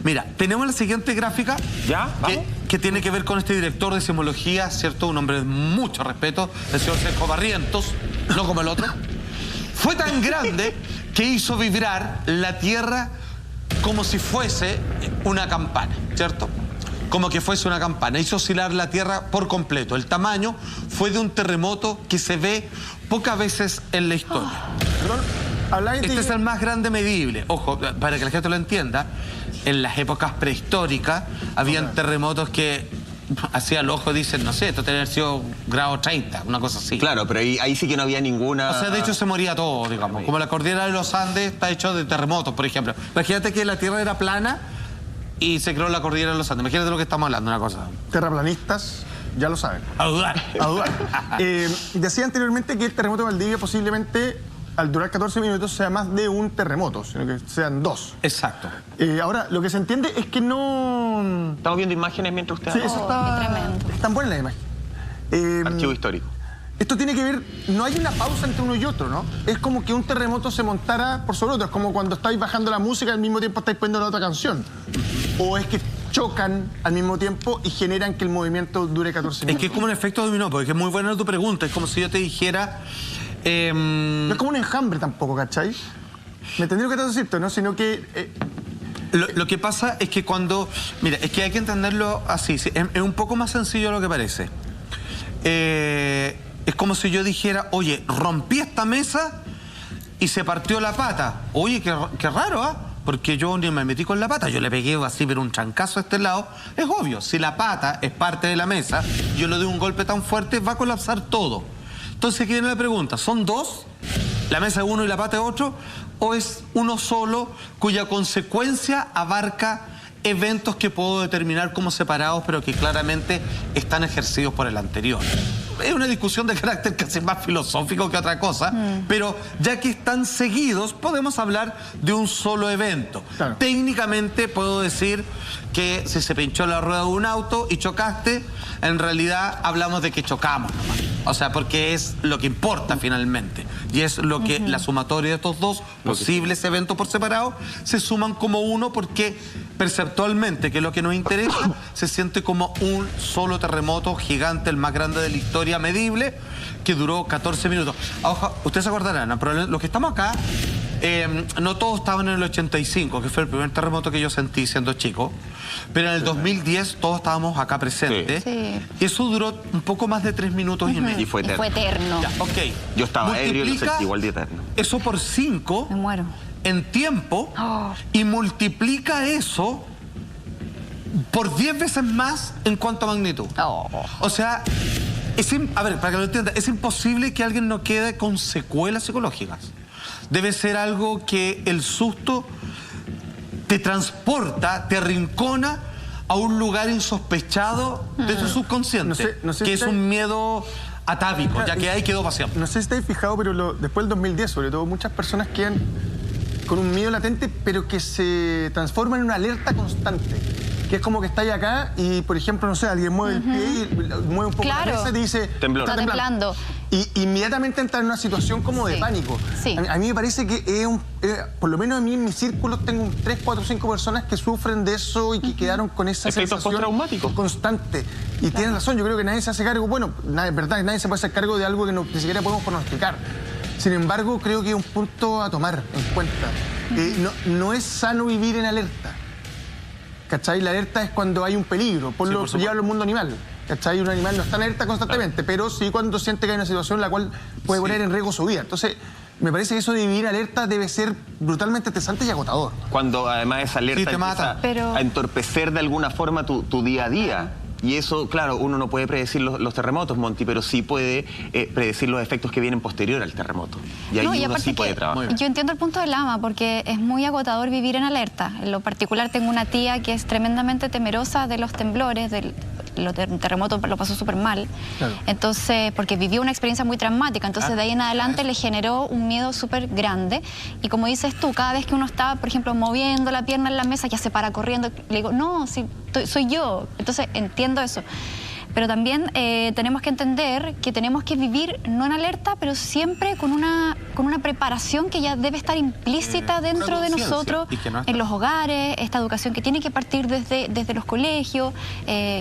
Mira, tenemos la siguiente gráfica. ¿Ya? ¿Vamos? Que tiene que ver con este director de sismología, ¿cierto? Un hombre de mucho respeto, el señor Sergio Barrientos, no como el otro. Fue tan grande que hizo vibrar la tierra como si fuese una campana, ¿cierto? Como que fuese una campana. Hizo oscilar la tierra por completo. El tamaño fue de un terremoto que se ve pocas veces en la historia. Este es el más grande medible. Ojo, para que la gente lo entienda, en las épocas prehistóricas habían terremotos que hacia el ojo dicen, no sé, esto debe haber sido grado 30, una cosa así. Claro, pero ahí sí que no había ninguna... O sea, de hecho se moría todo, digamos. Como la cordillera de los Andes está hecho de terremotos, por ejemplo. Imagínate que la Tierra era plana y se creó la cordillera de los Andes. Imagínate lo que estamos hablando, una cosa. Terraplanistas, ya lo saben. A dudar. A dudar. Decía anteriormente que el terremoto de Valdivia posiblemente, al durar 14 minutos, sea más de un terremoto, sino que sean 2. Exacto. Ahora, lo que se entiende es que no... Estamos viendo imágenes mientras usted Sí, habla. eso qué está... tremendo. Es tan buena la imagen. Archivo histórico. Esto tiene que ver... No hay una pausa entre uno y otro, ¿no? Es como que un terremoto se montara por sobre otro. Es como cuando estáis bajando la música y al mismo tiempo estáis poniendo la otra canción. O es que chocan al mismo tiempo y generan que el movimiento dure 14 Es minutos. que es como un efecto dominó, porque es muy buena tu pregunta. Es como si yo te dijera... No es como un enjambre tampoco, ¿cachai? ¿Me entendí lo que te decirte, no? Sino que... Lo que pasa es que cuando... Mira, es que hay que entenderlo así. Sí, es un poco más sencillo de lo que parece. Es como si yo dijera, oye, rompí esta mesa y se partió la pata. Oye, qué raro, ¿ah? Porque yo ni me metí con la pata, yo le pegué así, pero un chancazo a este lado. Es obvio, si la pata es parte de la mesa, yo le doy un golpe tan fuerte, va a colapsar todo. Entonces aquí viene la pregunta, ¿son dos? ¿La mesa es uno y la pata es otro? ¿O es uno solo cuya consecuencia abarca eventos que puedo determinar como separados, pero que claramente están ejercidos por el anterior? Es una discusión de carácter casi más filosófico que otra cosa, pero ya que están seguidos, podemos hablar de un solo evento. Claro. Técnicamente puedo decir que si se pinchó la rueda de un auto y chocaste, en realidad hablamos de que chocamos nomás. O sea, porque es lo que importa finalmente. Y es lo que la sumatoria de estos dos posibles eventos por separado se suman como uno, porque perceptualmente, que es lo que nos interesa, se siente como un solo terremoto gigante, el más grande de la historia medible, que duró 14 minutos. Ojo, ustedes se acordarán, pero los que estamos acá, no todos estaban en el 85, que fue el primer terremoto que yo sentí siendo chico, pero en el 2010 todos estábamos acá presentes. Sí. Y eso duró un poco más de 3 minutos y medio. Y fue eterno. Fue eterno. Ya, ok. Yo estaba ebrio y lo Multiplica sentí igual de eterno. eso por 5 Me muero. en tiempo y multiplica eso por 10 veces más en cuanto a magnitud. O sea, a ver, para que lo entienda, es imposible que alguien no quede con secuelas psicológicas. Debe ser algo que el susto te transporta, te arrincona a un lugar insospechado de tu subconsciente, No sé que si es te- un miedo atávico, ya que ahí quedó para siempre. No sé si estáis fijados, pero después del 2010, sobre todo, muchas personas quedan con un miedo latente, pero que se transforma en una alerta constante. que es como que estáis acá y, por ejemplo, no sé, alguien mueve el pie y mueve un poco la mesa y te dice... Temblor. Está temblando. Y inmediatamente entra en una situación como de pánico. Sí. A mí me parece que por lo menos a mí en mis círculos tengo 3, 4, 5 personas que sufren de eso y que quedaron con esa Efectos sensación postraumáticos. constante. Y tienen razón, yo creo que nadie se hace cargo, bueno, es verdad, nadie se puede hacer cargo de algo que ni siquiera podemos pronosticar. Sin embargo, creo que es un punto a tomar en cuenta. No es sano vivir en alerta. ¿Cachai? La alerta es cuando hay un peligro, llévalo al mundo animal. ¿Cachai? Un animal no está en alerta constantemente, pero sí cuando siente que hay una situación en la cual puede poner en riesgo su vida. Entonces, me parece que eso de vivir alerta debe ser brutalmente estresante y agotador. Cuando además esa alerta te mata. empieza a entorpecer de alguna forma tu día a día. Y eso, claro, uno no puede predecir los terremotos, Monty, pero sí puede predecir los efectos que vienen posterior al terremoto. Y ahí uno sí puede trabajar. Yo entiendo el punto del Lama, porque es muy agotador vivir en alerta. En lo particular tengo una tía que es tremendamente temerosa de los temblores, los terremotos lo pasó súper mal. Claro. Entonces, porque vivió una experiencia muy traumática, entonces de ahí en adelante le generó un miedo súper grande. Y como dices tú, cada vez que uno está, por ejemplo, moviendo la pierna en la mesa, ya se para corriendo, le digo, no, si soy yo. Entonces entiendo eso. Pero también tenemos que entender que tenemos que vivir no en alerta, pero siempre con una preparación que ya debe estar implícita dentro de nosotros, en los hogares, esta educación que tiene que partir desde los colegios.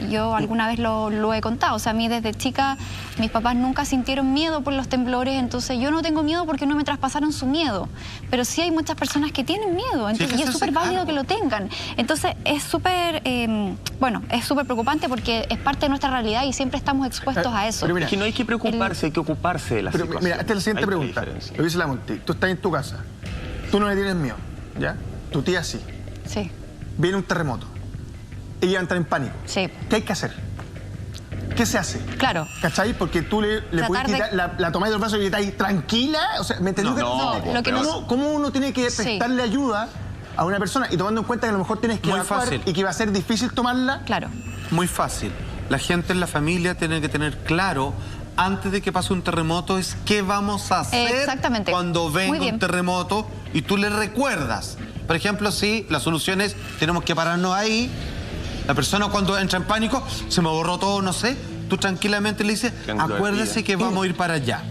Yo alguna vez lo he contado, o sea, a mí desde chica mis papás nunca sintieron miedo por los temblores, entonces yo no tengo miedo porque no me traspasaron su miedo, pero sí hay muchas personas que tienen miedo, entonces, y es súper válido que lo tengan. Entonces es súper, bueno, es súper preocupante porque es parte de nuestra realidad y siempre estamos expuestos a eso. Pero mira, es que no hay que preocuparse, hay que ocuparse de la situación. Mira, esta es la siguiente pregunta. Lo dice la Monty. Tú estás en tu casa, tú no le tienes miedo, ¿ya? Tu tía sí. Sí. Viene un terremoto. Ella va a entrar en pánico. Sí. ¿Qué hay que hacer? ¿Qué se hace? Claro. ¿Cachai? Porque tú le puedes quitar, la tomáis del brazo y estáis tranquila. O sea, ¿me entendés? ¿Cómo uno tiene que prestarle ayuda a una persona y tomando en cuenta que a lo mejor tienes que evacuar y que va a ser difícil tomarla? Claro. Muy fácil. La gente en la familia tiene que tener claro, antes de que pase un terremoto, es qué vamos a hacer cuando venga un terremoto y tú le recuerdas. Por ejemplo, si la solución es, tenemos que pararnos ahí, la persona cuando entra en pánico, se me borró todo, no sé, tú tranquilamente le dices, acuérdese que vamos a ir para allá.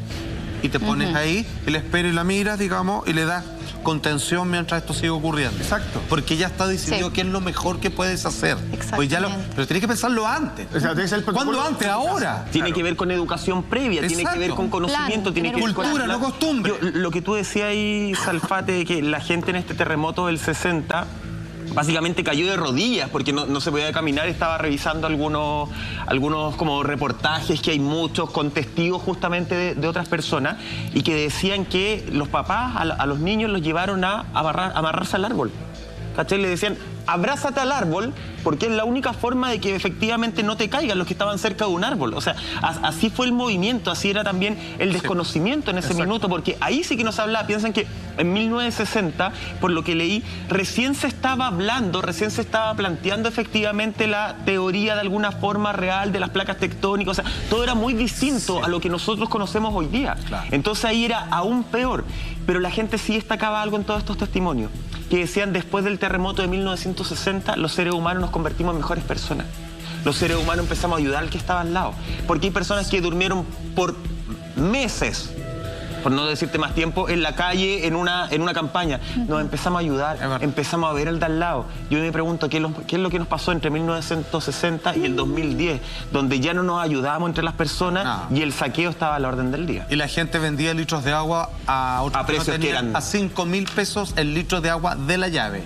Y te pones ahí, y le esperas y la miras, digamos, y le das contención mientras esto sigue ocurriendo. Exacto. Porque ya está decidido qué es lo mejor que puedes hacer. Pues ya pero tienes que pensarlo antes. O sea, ¿cuándo antes? Ahora. Tiene que ver con educación previa, tiene que ver con conocimiento, tiene que ver con cultura, no costumbre. Lo que tú decías ahí, Salfate, de que la gente en este terremoto del 60 básicamente cayó de rodillas porque no se podía caminar. Estaba revisando algunos como reportajes que hay muchos con testigos justamente de otras personas y que decían que los papás a los niños los llevaron a amarrarse al árbol. ¿Cachai? Le decían, abrázate al árbol porque es la única forma de que efectivamente no te caigan los que estaban cerca de un árbol. O sea, así fue el movimiento, así era también el desconocimiento en ese minuto, porque ahí sí que nos hablaba. Piensan que en 1960, por lo que leí, recién se estaba hablando, recién se estaba planteando efectivamente la teoría de alguna forma real de las placas tectónicas. O sea, todo era muy distinto a lo que nosotros conocemos hoy día. Claro. Entonces ahí era aún peor. Pero la gente sí destacaba algo en todos estos testimonios, que decían, después del terremoto de 1960, los seres humanos nos convertimos en mejores personas. Los seres humanos empezamos a ayudar al que estaba al lado. Porque hay personas que durmieron por meses, por no decirte más tiempo, en la calle, en una campaña. Nos empezamos a ayudar, empezamos a ver al de al lado. Yo me pregunto, ¿qué es lo que nos pasó entre 1960 y el 2010? Donde ya no nos ayudábamos entre las personas y el saqueo estaba a la orden del día. Y la gente vendía litros de agua a precios que eran a 5.000 pesos el litro de agua de la llave.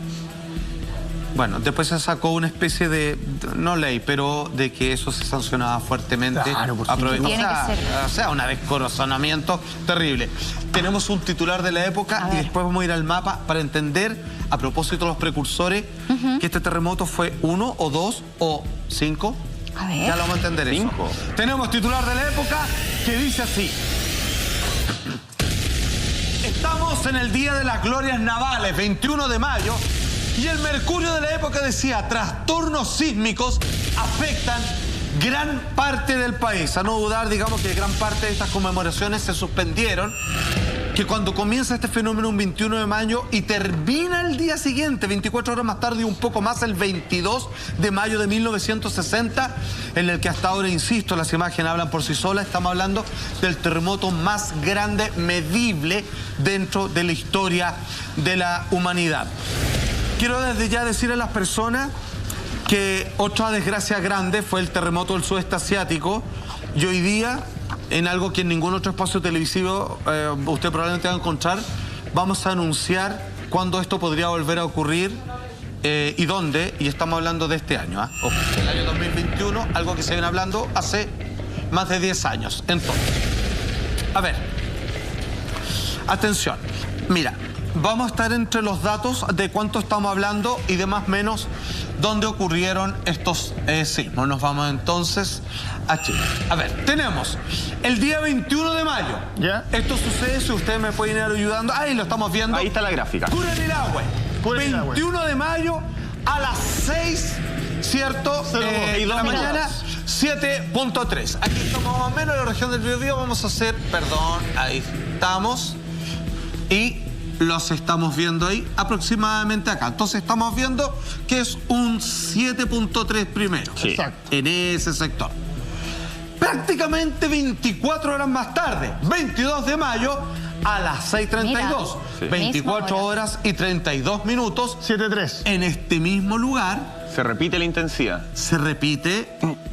Bueno, después se sacó una especie de, no ley, pero de que eso se sancionaba fuertemente. Claro, por o sea, un descorazonamiento terrible. Tenemos un titular de la época y después vamos a ir al mapa para entender, a propósito de los precursores, que este terremoto fue 1 o 2 o 5. A ver. Ya lo vamos a entender. 5. Tenemos titular de la época que dice así. Estamos en el Día de las Glorias Navales, 21 de mayo, y el Mercurio de la época decía, trastornos sísmicos afectan gran parte del país. A no dudar, digamos, que gran parte de estas conmemoraciones se suspendieron que cuando comienza este fenómeno un 21 de mayo y termina el día siguiente, 24 horas más tarde y un poco más, el 22 de mayo de 1960, en el que hasta ahora, insisto, las imágenes hablan por sí solas, estamos hablando del terremoto más grande medible dentro de la historia de la humanidad. Quiero desde ya decir a las personas que otra desgracia grande fue el terremoto del sudeste asiático, y hoy día, en algo que en ningún otro espacio televisivo usted probablemente va a encontrar, vamos a anunciar cuándo esto podría volver a ocurrir y dónde, y estamos hablando de este año, Ojo, el año 2021, algo que se viene hablando hace más de 10 años. Entonces, a ver, atención, mira, vamos a estar entre los datos de cuánto estamos hablando y de más o menos dónde ocurrieron estos sismos. Nos vamos entonces a Chile. A ver, tenemos el día 21 de mayo. ¿Ya? Esto sucede, si ustedes me pueden ir ayudando. Ahí lo estamos viendo. Ahí está la gráfica. Curanilahue. 21 de mayo a las 6, ¿cierto? De la mañana, 7.3. Aquí estamos más o menos en la región del Biobío. Vamos a hacer, perdón, ahí estamos. Y los estamos viendo ahí aproximadamente acá. Entonces estamos viendo que es un 7.3 primero. Sí. Exacto. En ese sector. Prácticamente 24 horas más tarde, 22 de mayo a las 6:32. Sí. 24 horas y 32 minutos. 7-3. En este mismo lugar Se repite la intensidad. se repite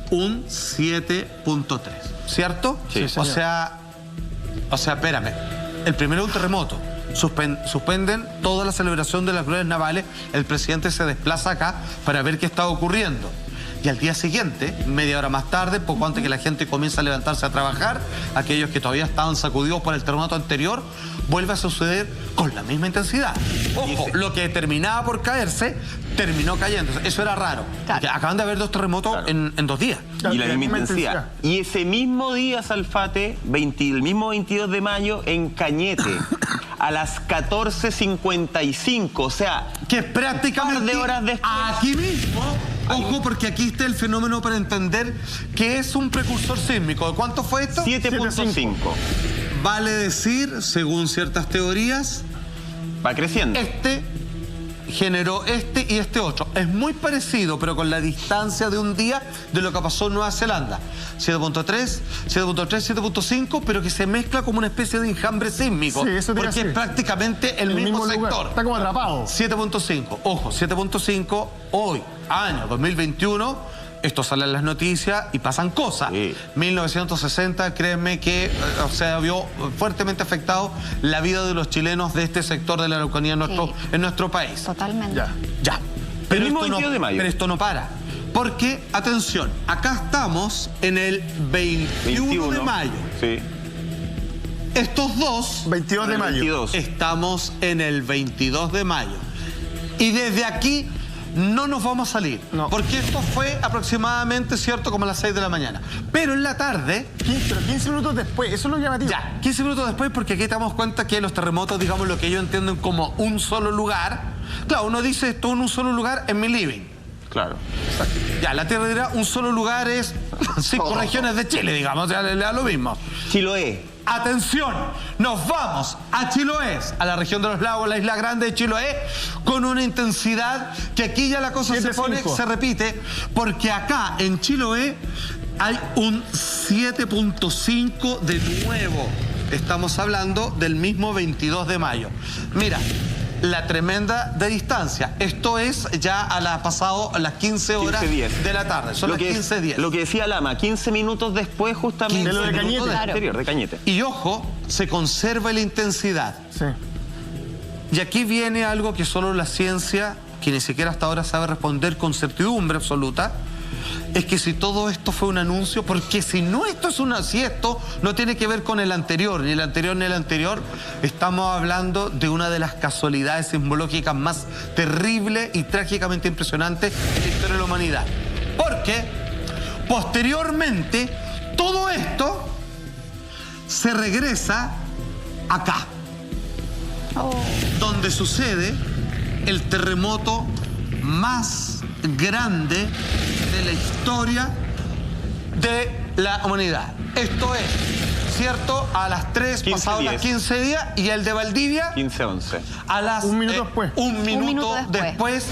un 7.3. ¿Cierto? Sí, o sea, espérame. El primero es un terremoto. Suspenden toda la celebración de las glorias navales. El presidente se desplaza acá para ver qué está ocurriendo. Y al día siguiente, media hora más tarde, poco antes que la gente comienza a levantarse a trabajar, aquellos que todavía estaban sacudidos por el terremoto anterior, vuelve a suceder con la misma intensidad. Ojo, lo que terminaba por caerse, terminó cayendo. Eso era raro. Claro. Acaban de haber 2 terremotos en 2 días. Y la misma intensidad. Y ese mismo día, Salfate, el mismo 22 de mayo, en Cañete, a las 14:55, o sea, Que es prácticamente un par de horas después. aquí mismo. Ojo, porque aquí está el fenómeno para entender que es un precursor sísmico. ¿De cuánto fue esto? 7.5. Vale decir, según ciertas teorías, Va creciendo. este generó este y este otro. Es muy parecido, pero con la distancia de un día de lo que pasó en Nueva Zelanda. 7.3, 7.3, 7.5, pero que se mezcla como una especie de enjambre sísmico. Sí, eso te iba a porque es decir. prácticamente el mismo lugar. sector. Está como atrapado. 7.5. Ojo, 7.5 hoy, año 2021. Esto sale en las noticias y pasan cosas. Sí. 1960, créanme que vio fuertemente afectado la vida de los chilenos de este sector de la Araucanía en nuestro país. Totalmente. Ya. El mismo 22 de mayo. Pero esto no para. Porque, atención, acá estamos en el 21 de mayo. Sí. Estos dos 22 de mayo. 22. estamos en el 22 de mayo. Y desde aquí no nos vamos a salir. No. Porque esto fue aproximadamente, ¿cierto?, como a las 6 de la mañana. Pero en la tarde, Pero 15 minutos después, eso es lo llamativo. ya, 15 minutos después, porque aquí te damos cuenta que los terremotos, digamos, lo que ellos entienden como un solo lugar. Claro, uno dice esto en un solo lugar en mi living. Claro. Ya, la Tierra dirá, un solo lugar es 5 regiones de Chile, digamos, ya le da lo mismo. Chiloé. Atención, nos vamos a Chiloé, a la región de los lagos, la isla grande de Chiloé, con una intensidad que aquí ya la cosa 7.5. se repite, porque acá en Chiloé hay un 7.5 de nuevo. Estamos hablando del mismo 22 de mayo. Mira, la tremenda de distancia. Esto es ya pasado las 15 horas 15:10. de la tarde. Son las 15:10. Lo que decía Lama, 15 minutos después justamente 15 de lo de minutos Cañete. anterior, de Cañete. Y ojo, se conserva la intensidad. Sí. Y aquí viene algo que solo la ciencia, que ni siquiera hasta ahora sabe responder con certidumbre absoluta, es que si todo esto fue un anuncio, porque si esto no tiene que ver con el anterior, ni el anterior, ni el anterior, estamos hablando de una de las casualidades sismológicas más terribles y trágicamente impresionantes en la historia de la humanidad. Porque posteriormente todo esto se regresa acá, donde sucede el terremoto más grande de la historia de la humanidad. Esto es ¿cierto? A las 3, 15, pasados las 15 días, y el de Valdivia 15-11. a las... Un minuto después. Un minuto después. después.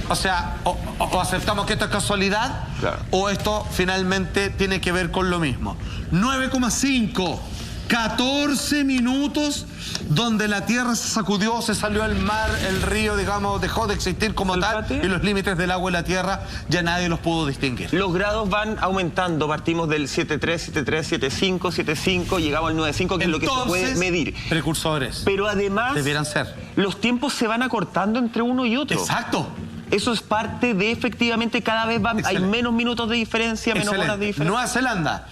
O sea, o aceptamos que esto es casualidad, claro, o esto finalmente tiene que ver con lo mismo. 9,5. 14 minutos donde la tierra se sacudió, se salió al mar, el río, digamos, dejó de existir como tal, y los límites del agua y la tierra ya nadie los pudo distinguir. Los grados van aumentando, partimos del 7,3, 7,3, 7,5, 7,5, llegamos al 9,5, que es lo que se puede medir. Precursores. Pero además, debieran ser. Los tiempos se van acortando entre uno y otro. Exacto. Eso es parte de, efectivamente, cada vez hay menos minutos de diferencia, menos horas de diferencia. Nueva Zelanda,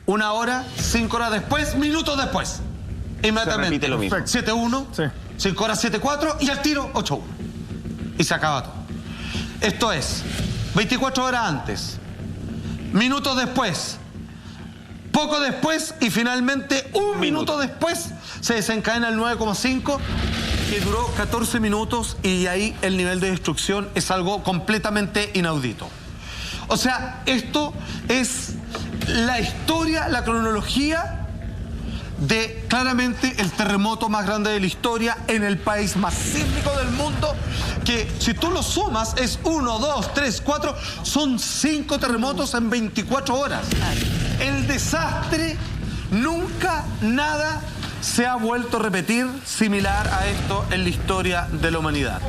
1 hora, 5 horas después, minutos después. Inmediatamente. Se repite lo mismo. 7-1, Sí. 5 horas, 7-4 y al tiro 8-1. Y se acaba todo. Esto es 24 horas antes, minutos después, poco después y finalmente un minuto después se desencadena el 9,5, que duró 14 minutos, y ahí el nivel de destrucción es algo completamente inaudito. O sea, esto es la historia, la cronología de claramente el terremoto más grande de la historia en el país más sísmico del mundo, que si tú lo sumas es 1, 2, 3, 4, son 5 terremotos en 24 horas. El desastre, nunca nada se ha vuelto a repetir similar a esto en la historia de la humanidad.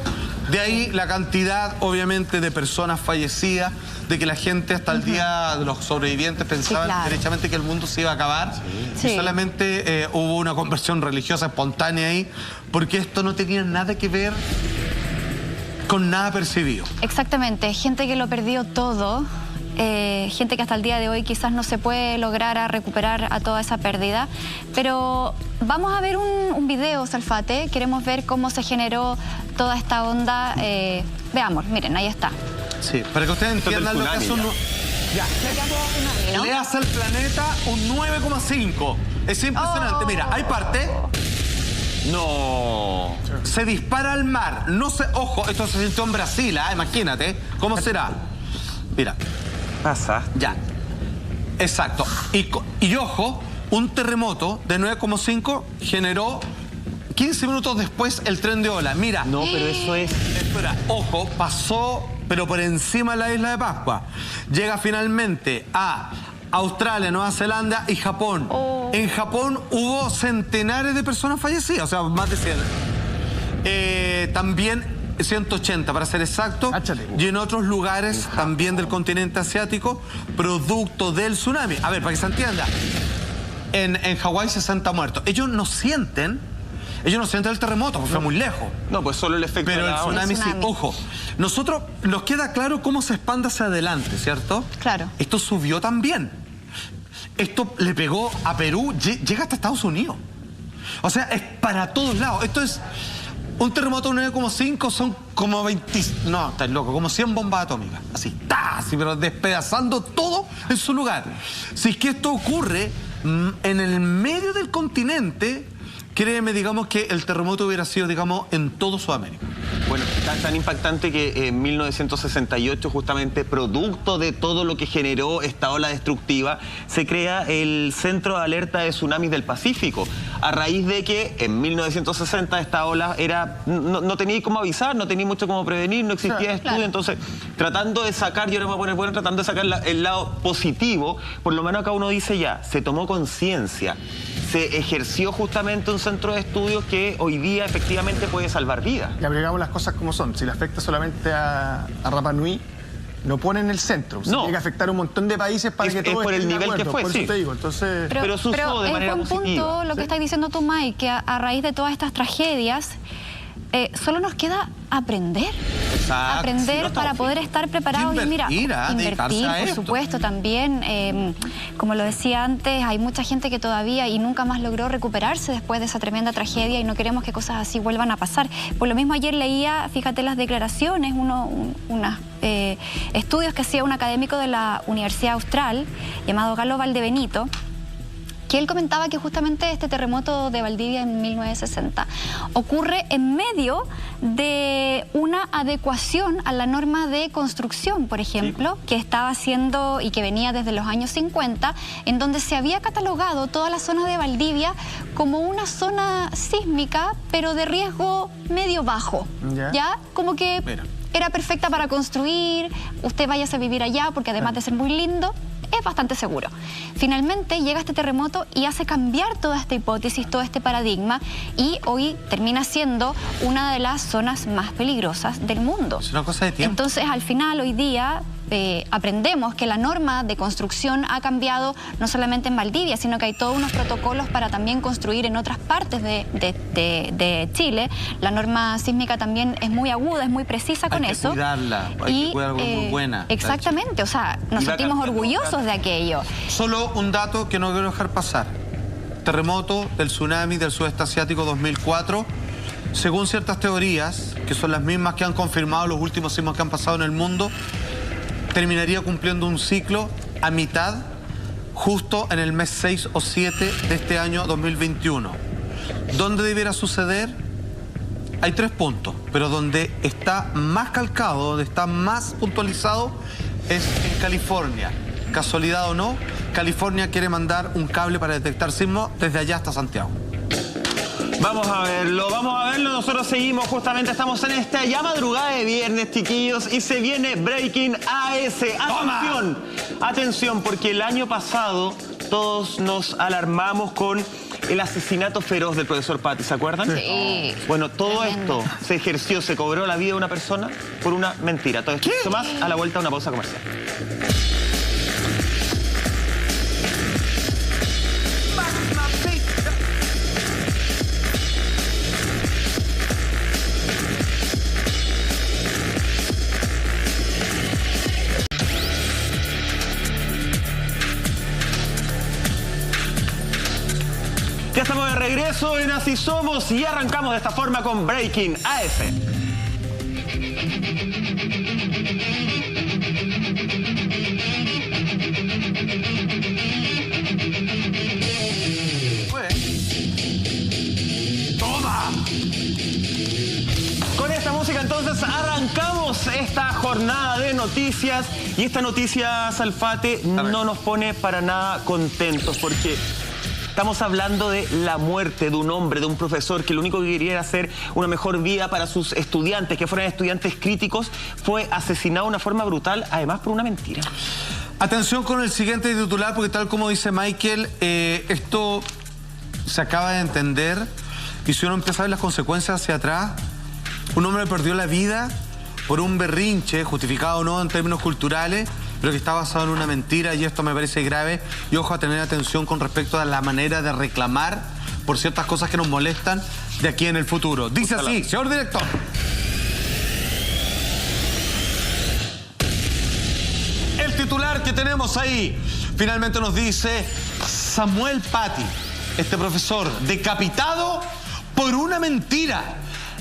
De ahí la cantidad, obviamente, de personas fallecidas, de que la gente hasta el día de los sobrevivientes pensaban derechamente que el mundo se iba a acabar. Sí. Y solamente hubo una conversión religiosa espontánea ahí, porque esto no tenía nada que ver con nada percibido. Exactamente, gente que lo perdió todo, gente que hasta el día de hoy quizás no se puede lograr a recuperar a toda esa pérdida. Pero vamos a ver un video, Salfate. Queremos ver cómo se generó toda esta onda. Veamos, miren, ahí está. Sí, para que ustedes entiendan lo que hace un... ¿No? Le hace al planeta un 9,5. Es impresionante. Mira, hay parte... No. Se dispara al mar. No se... Ojo, esto se sintió en Brasil, imagínate. ¿Cómo será? Mira. Pasa. Ya. Exacto. Y ojo, un terremoto de 9,5 generó 15 minutos después el tren de ola. Mira. No, pero eso es... Espera, ojo, pasó, pero por encima de la isla de Pascua. Llega finalmente a Australia, Nueva Zelanda y Japón. En Japón hubo centenares de personas fallecidas, o sea, más de 100. También 180 para ser exacto. Y en otros lugares también del continente asiático, producto del tsunami. A ver, para que se entienda, en Hawái 60 muertos. Ellos no sienten el terremoto porque fue muy lejos. No, pues solo el efecto Pero de el la ola. tsunami sí. Ojo, nosotros nos queda claro cómo se expande hacia adelante, ¿cierto? Claro. Esto subió también. Esto le pegó a Perú, llega hasta Estados Unidos. O sea, es para todos lados. Esto es un terremoto de 9,5, son como 20... No, estás loco, como 100 bombas atómicas. Así, ¡tá! Así, pero despedazando todo en su lugar. Si es que esto ocurre en el medio del continente, créeme, digamos, que el terremoto hubiera sido, digamos, en todo Sudamérica. Bueno, tan impactante que en 1968, justamente producto de todo lo que generó esta ola destructiva, se crea el Centro de Alerta de Tsunamis del Pacífico, a raíz de que en 1960 esta ola no tenía cómo avisar, no tenía mucho cómo prevenir, no existía estudio. Entonces, tratando de sacar, yo ahora me voy a poner bueno, tratando de sacar el lado positivo, por lo menos acá uno dice ya, se tomó conciencia, se ejerció justamente un centro de estudios que hoy día efectivamente puede salvar vidas. Y agregamos las cosas como son. Si le afecta solamente a Rapa Nui, no ponen el centro. Se tiene que afectar a un montón de países para que todos por el estén de nivel acuerdo. que fue, por sí. eso te digo. Entonces... Pero se usó de manera es buen positiva. punto lo que estás diciendo tú, Mike, que a raíz de todas estas tragedias solo nos queda aprender. Exacto. Aprender Si no para estamos poder estar preparados. Y mira, invertir, por supuesto, también. Como lo decía antes, hay mucha gente que todavía y nunca más logró recuperarse después de esa tremenda tragedia y no queremos que cosas así vuelvan a pasar. Por lo mismo ayer leía, fíjate las declaraciones, unos estudios que hacía un académico de la Universidad Austral llamado Galo Valdebenito, que él comentaba que justamente este terremoto de Valdivia en 1960 ocurre en medio de una adecuación a la norma de construcción, por ejemplo, que estaba haciendo y que venía desde los años 50, en donde se había catalogado toda la zona de Valdivia como una zona sísmica, pero de riesgo medio bajo, ¿ya? Como que era perfecta para construir, usted váyase a vivir allá, porque además de ser muy lindo, es bastante seguro. Finalmente llega este terremoto y hace cambiar toda esta hipótesis, todo este paradigma, y hoy termina siendo una de las zonas más peligrosas del mundo. Es una cosa de tiempo. Entonces, al final, hoy día, aprendemos que la norma de construcción ha cambiado no solamente en Valdivia, sino que hay todos unos protocolos para también construir en otras partes de Chile. La norma sísmica también es muy aguda, es muy precisa con eso. Cuidarla, hay que cuidarla, muy buena. Exactamente, o sea, nos sentimos orgullosos de aquello. Solo un dato que no quiero dejar pasar. Terremoto del tsunami del sudeste asiático 2004. Según ciertas teorías, que son las mismas que han confirmado los últimos sismos que han pasado en el mundo, terminaría cumpliendo un ciclo a mitad, justo en el mes 6 o 7 de este año 2021. ¿Dónde debiera suceder? Hay 3 puntos, pero donde está más calcado, donde está más puntualizado, es en California. Casualidad o no, California quiere mandar un cable para detectar sismos desde allá hasta Santiago. Vamos a verlo, nosotros seguimos, justamente estamos en esta ya madrugada de viernes, chiquillos, y se viene Breaking AS. Atención, atención, porque el año pasado todos nos alarmamos con el asesinato feroz del profesor Patti, ¿se acuerdan? Sí. Bueno, todo esto se ejerció, se cobró la vida de una persona por una mentira. Todo esto más a la vuelta de una pausa comercial. Ya estamos de regreso en Así Somos y arrancamos de esta forma con Breaking AF. ¡Toma! Con esta música entonces arrancamos esta jornada de noticias y esta noticia, Salfate, no nos pone para nada contentos porque estamos hablando de la muerte de un hombre, de un profesor que lo único que quería era hacer una mejor vida para sus estudiantes, que fueran estudiantes críticos. Fue asesinado de una forma brutal, además por una mentira. Atención con el siguiente titular, porque tal como dice Michael, esto se acaba de entender y si uno empieza a ver las consecuencias hacia atrás, un hombre perdió la vida por un berrinche, justificado o no en términos culturales, pero que está basado en una mentira y esto me parece grave. Y ojo a tener atención con respecto a la manera de reclamar por ciertas cosas que nos molestan de aquí en el futuro. Dice así, señor director. El titular que tenemos ahí finalmente nos dice: Samuel Patti, este profesor decapitado por una mentira.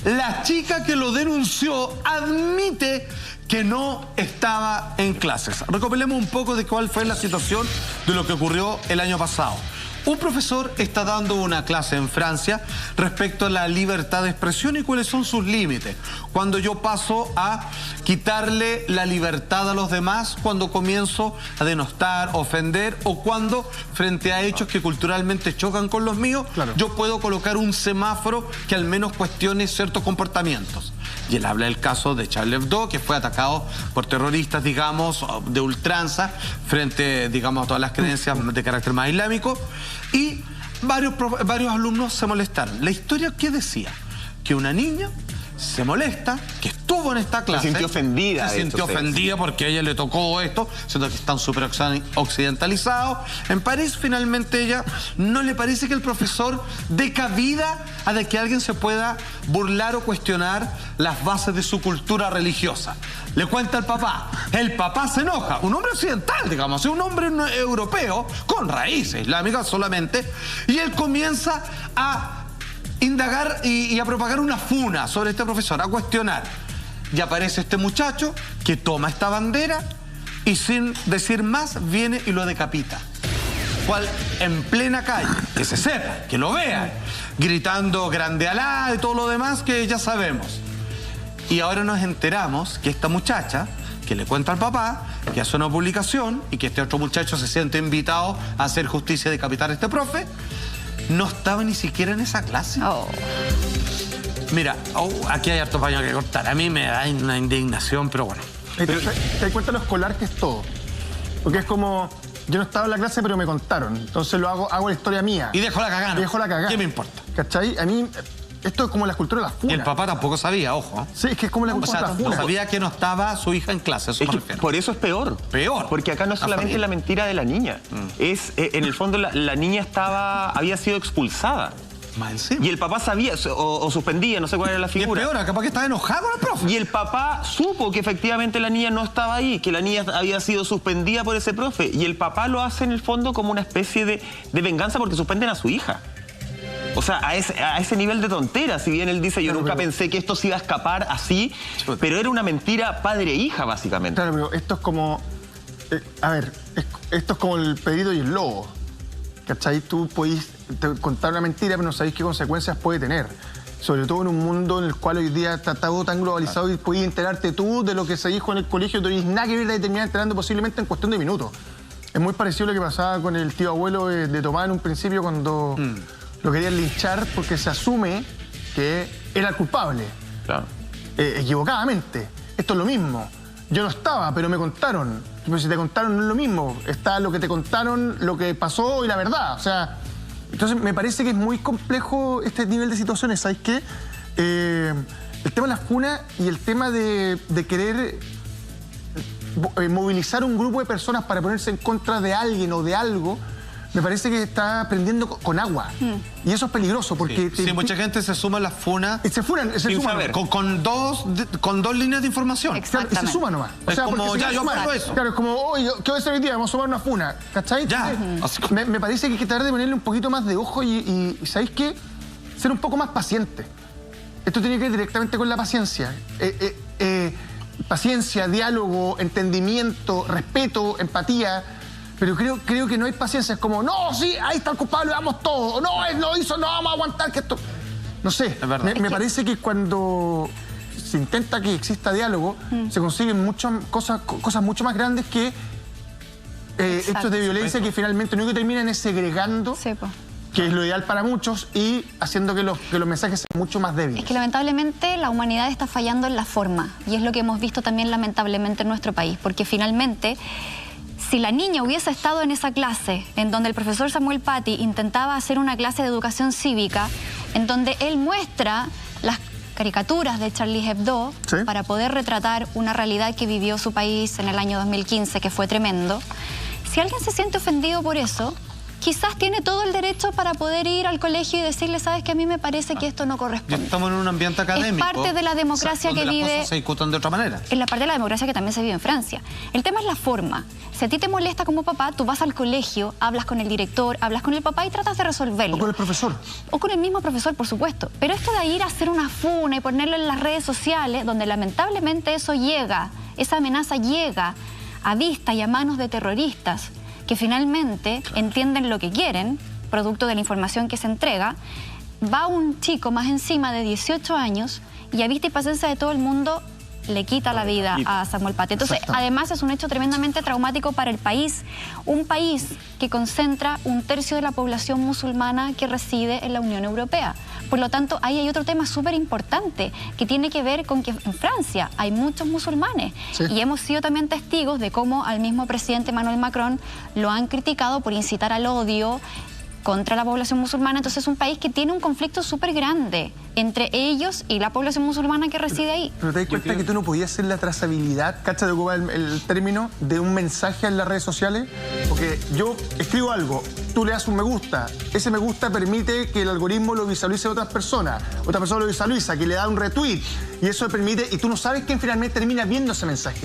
La chica que lo denunció admite que no estaba en clases. Recopilemos un poco de cuál fue la situación de lo que ocurrió el año pasado. Un profesor está dando una clase en Francia respecto a la libertad de expresión y cuáles son sus límites. Cuando yo paso a quitarle la libertad a los demás, cuando comienzo a denostar, ofender o cuando frente a hechos que culturalmente chocan con los míos, yo puedo colocar un semáforo que al menos cuestione ciertos comportamientos. Y él habla del caso de Charlie Hebdo, que fue atacado por terroristas, digamos, de ultranza, frente, digamos, a todas las creencias de carácter más islámico. Y varios alumnos se molestaron. La historia, ¿qué decía? Que una niña se molesta, que estuvo en esta clase. Se sintió ofendida. Se sintió ofendida porque a ella le tocó esto, siendo que están súper occidentalizados. En París, finalmente, ella no le parece que el profesor dé cabida a de que alguien se pueda burlar o cuestionar las bases de su cultura religiosa. Le cuenta al papá. El papá se enoja. Un hombre occidental, digamos, un hombre europeo con raíces islámicas solamente. Y él comienza a indagar y a propagar una funa sobre este profesor, a cuestionar. Y aparece este muchacho que toma esta bandera y sin decir más viene y lo decapita. cual en plena calle, que se sepa, que lo vean, gritando grande alá y todo lo demás que ya sabemos. Y ahora nos enteramos que esta muchacha, que le cuenta al papá, que hace una publicación y que este otro muchacho se siente invitado a hacer justicia y decapitar a este profe, no estaba ni siquiera en esa clase. Oh. Mira, aquí hay harto paño que cortar. A mí me da una indignación, pero bueno. ¿Te das cuenta lo escolar que es todo? Porque es como, yo no estaba en la clase, pero me contaron. Entonces hago la historia mía. Y dejo la cagada. Y dejo la cagada. ¿Qué me importa? ¿Cachai? A mí, esto es como la cultura de las funas. Y el papá tampoco sabía, ojo. Sí, es que es como la O cultura sea, de las no funas. sabía que no estaba su hija en clase, eso Es me que refiero. por eso es peor. Peor. Porque acá no es solamente la mentira de la niña. Es, en el fondo, la niña había sido expulsada. Más encima. Y el papá sabía, o suspendía, no sé cuál era la Y es figura. peor, capaz que estaba enojado con el profe. Y el papá supo que efectivamente la niña no estaba ahí, que la niña había sido suspendida por ese profe. Y el papá lo hace en el fondo como una especie de venganza porque suspenden a su hija. O sea, a ese nivel de tontera. Si bien él dice, yo nunca pensé que esto se iba a escapar así, pero era una mentira padre-hija, básicamente. Claro, pero esto es como... esto es como el Pedrito y el lobo. ¿Cachai? Tú podís contar una mentira, pero no sabéis qué consecuencias puede tener. Sobre todo en un mundo en el cual hoy día está todo tan globalizado y podís enterarte tú de lo que se dijo en el colegio, no tenés nada que ver y terminar enterando posiblemente en cuestión de minutos. Es muy parecido a lo que pasaba con el tío abuelo de Tomás en un principio cuando lo querían linchar porque se asume que era el culpable. Claro. Equivocadamente. Esto es lo mismo. Yo no estaba, pero me contaron. Pero si te contaron no es lo mismo. Está lo que te contaron, lo que pasó y la verdad. O sea, entonces me parece que es muy complejo este nivel de situaciones. ¿Sabes qué? El tema de la funa y el tema de querer movilizar un grupo de personas para ponerse en contra de alguien o de algo, me parece que está prendiendo con agua. Y eso es peligroso porque... Sí, mucha gente se suma a las funas. Se suman. saber. Con dos líneas de información. Exacto. Se suma nomás. Es como, ya, yo hago eso. Claro, es como, oye, ¿qué voy a hacer hoy día? Vamos a sumar una funa. ¿Cachai? Ya. Entonces, me parece que hay que tratar de ponerle un poquito más de ojo y ¿sabéis qué? Ser un poco más paciente. Esto tiene que ver directamente con la paciencia. Paciencia, diálogo, entendimiento, respeto, empatía. Pero creo que no hay paciencia. Es como, no, sí, ahí está el culpable, vamos todos. No, él lo hizo, no vamos a aguantar que esto... No sé, Es verdad. me parece que cuando se intenta que exista diálogo, se consiguen muchas cosas mucho más grandes que hechos de violencia que finalmente lo único que terminan es segregando, Sí, pues. que es lo ideal para muchos, y haciendo que los mensajes sean mucho más débiles. Es que lamentablemente la humanidad está fallando en la forma y es lo que hemos visto también lamentablemente en nuestro país, porque finalmente si la niña hubiese estado en esa clase en donde el profesor Samuel Paty intentaba hacer una clase de educación cívica, en donde él muestra las caricaturas de Charlie Hebdo ¿Sí? para poder retratar una realidad que vivió su país en el año 2015, que fue tremendo, si alguien se siente ofendido por eso, quizás tiene todo el derecho para poder ir al colegio y decirle, sabes que a mí me parece que esto no Ya corresponde. estamos en un ambiente académico. Es parte de la democracia donde que las vive... cosas se discutan de otra manera. Es la parte de la democracia que también se vive en Francia. El tema es la forma. Si a ti te molesta como papá, tú vas al colegio, hablas con el director, hablas con el papá y tratas de resolverlo. O con el profesor. O con el mismo profesor, por supuesto. Pero esto de ir a hacer una funa y ponerlo en las redes sociales, donde lamentablemente eso llega, esa amenaza llega a vista y a manos de terroristas que finalmente entienden lo que quieren, producto de la información que se entrega, va un chico más encima de 18 años y a vista y paciencia de todo el mundo le quita la vida a Samuel Paty. Entonces, además es un hecho tremendamente traumático para el país. Un país que concentra 1/3 de la población musulmana que reside en la Unión Europea. Por lo tanto, ahí hay otro tema súper importante que tiene que ver con que en Francia hay muchos musulmanes. Sí. Y hemos sido también testigos de cómo al mismo presidente Emmanuel Macron lo han criticado por incitar al odio contra la población musulmana. Entonces es un país que tiene un conflicto súper grande entre ellos y la población musulmana que reside ahí. Pero te das cuenta que tú no podías hacer la trazabilidad, ¿cachai? De ocupar el término de un mensaje en las redes sociales. Porque yo escribo algo, tú le das un me gusta, ese me gusta permite que el algoritmo lo visualice a otras personas, otra persona lo visualiza, que le da un retweet, y eso permite, y tú no sabes quién finalmente termina viendo ese mensaje.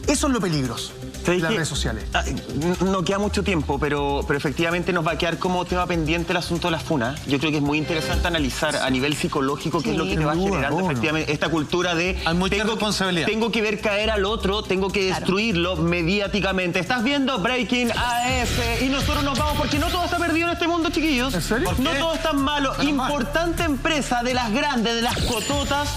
Eso es lo peligroso. ¿Sabes las qué? redes sociales. No queda mucho tiempo, pero efectivamente nos va a quedar como tema pendiente el asunto de las funas. Yo creo que es muy interesante analizar a nivel psicológico qué es lo que te va generando efectivamente esta cultura de hay mucha responsabilidad. Tengo que ver caer al otro, tengo que destruirlo mediáticamente. Estás viendo Breaking AS y nosotros nos vamos porque no todo está perdido en este mundo, chiquillos. ¿En serio? No todo es tan malo. Importante empresa de las grandes, de las cototas,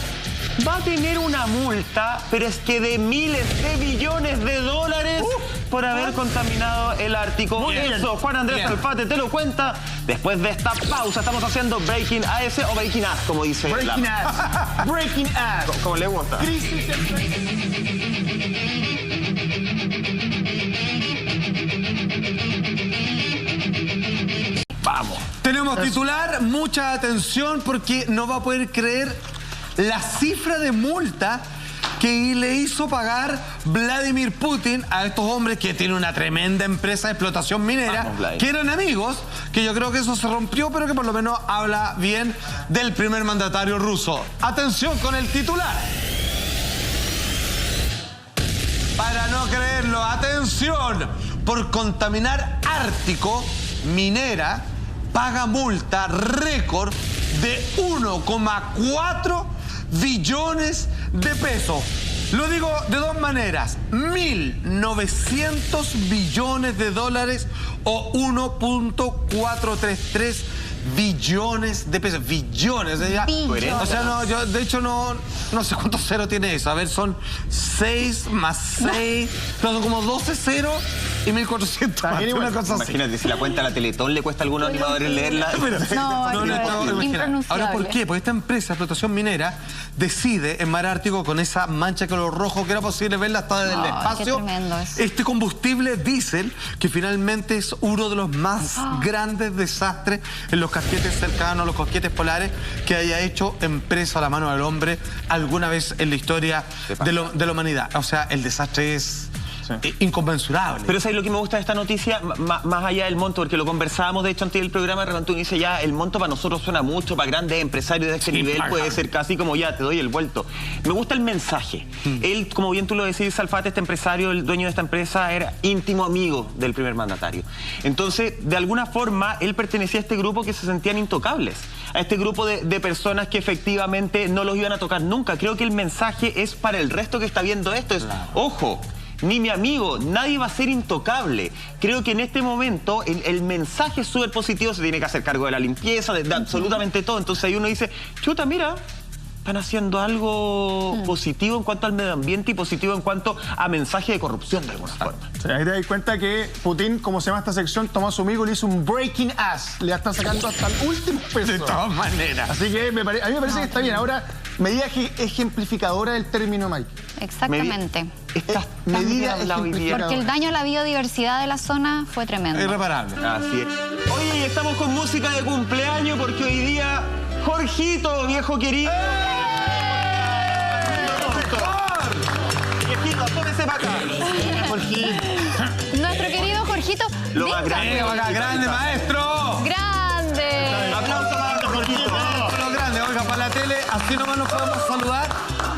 va a tener una multa, pero es que de miles de billones de dólares por haber contaminado el Ártico. Eso, Juan Andrés Alfate te lo cuenta después de esta pausa. Estamos haciendo Breaking AS o Breaking Ass, como dice Breaking Ass. Breaking Ass. como le gusta. Crisis Vamos. Tenemos titular, mucha atención porque no va a poder creer la cifra de multa que le hizo pagar Vladimir Putin a estos hombres que tienen una tremenda empresa de explotación minera, Vamos, Vlad. que eran amigos, que yo creo que eso se rompió, pero que por lo menos habla bien del primer mandatario ruso. Atención con el titular. Para no creerlo, atención, por contaminar Ártico, minera paga multa récord de 1,4 billones de pesos. Lo digo de dos maneras, 1.900 billones de dólares o 1.433 billones de pesos. Billones. O sea, no, yo de hecho no sé cuántos ceros tiene eso. A ver, son 6 más 6, no, son como 12 ceros y 1.400 más, una cosa así. Imagínate, si la cuenta a la Teletón le cuesta a algunos animadores leerla. Impronunciable. Ahora, ¿por qué? Porque esta empresa de explotación minera decide en Mar Ártico, con esa mancha de color rojo que era posible verla hasta desde el espacio, qué tremendo eso. este combustible diésel, que finalmente es uno de los más grandes desastres en los casquetes cercanos, los casquetes polares, que haya hecho empresa a la mano del hombre alguna vez en la historia de la humanidad. O sea, el desastre es inconmensurable. Pero ¿sabes lo que me gusta de esta noticia? Más allá del monto, porque lo conversábamos de hecho antes del programa, de repente uno dice ya, el monto para nosotros suena mucho, para grandes empresarios de este nivel puede ser casi como ya, te doy el vuelto. Me gusta el mensaje. Él, como bien tú lo decís, Alfate, este empresario, el dueño de esta empresa, era íntimo amigo del primer mandatario. Entonces, de alguna forma, él pertenecía a este grupo que se sentían intocables, a este grupo de personas que efectivamente no los iban a tocar nunca. Creo que el mensaje es para el resto que está viendo esto, es, ojo, ni mi amigo, nadie va a ser intocable. Creo que en este momento el mensaje es súper positivo, se tiene que hacer cargo de la limpieza, de absolutamente todo. Entonces ahí uno dice, chuta, mira, están haciendo algo positivo en cuanto al medio ambiente y positivo en cuanto a mensaje de corrupción de alguna forma. Sí, ahí te das cuenta que Putin, como se llama esta sección, tomó a su amigo y le hizo un breaking ass. Le está sacando hasta el último peso. De todas maneras. Así que a mí me parece que está bien. Ahora, medida ejemplificadora del término, Mike. Exactamente. Medida ejemplificadora. Porque el daño a la biodiversidad de la zona fue tremendo. Irreparable. Así es. Oye, y estamos con música de cumpleaños porque hoy día, Jorgito, viejo querido. Viejito, tómese para acá. Jorgito. Nuestro querido Jorgito. Lo más venga. grande. ¡Grande, maestro! ¡Grande! Aplauso para Jorgito. Lo grande, oiga, para la tele, así nomás nos podemos saludar.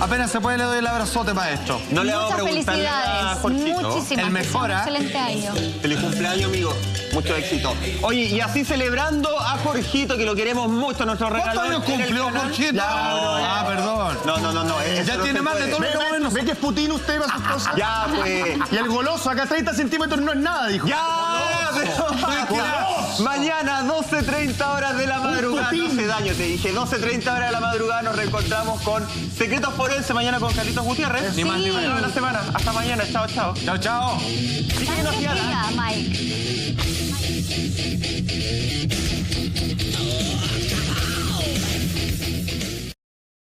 Apenas se puede, le doy el abrazote, maestro. No le vamos a Muchas preguntarle a felicidades. Jorgito. Muchísimas. El mejor, Que sea un ¿ah? excelente año. Feliz cumpleaños, amigo. Mucho éxito. Oye, y así celebrando a Jorgito, que lo queremos mucho, nuestro regalo. ¿Cuántos años cumplió, Jorgito? Ya, perdón. No. Ya tiene más de todo lo que más o menos. ¿Ve que es Putin usted para sus cosas? Ya, pues. Y el goloso, acá 30 centímetros no es nada, dijo. ¡Ya! Mañana, 12:30 horas de la madrugada. No hace daño, te dije. 12:30 horas de la madrugada nos reencontramos con Secretos Forenses mañana con Carlitos Gutiérrez. Ni más ni menos. De la semana. Hasta mañana. Chao, chao. Chao, chao. Síguenos, Diana. Mike.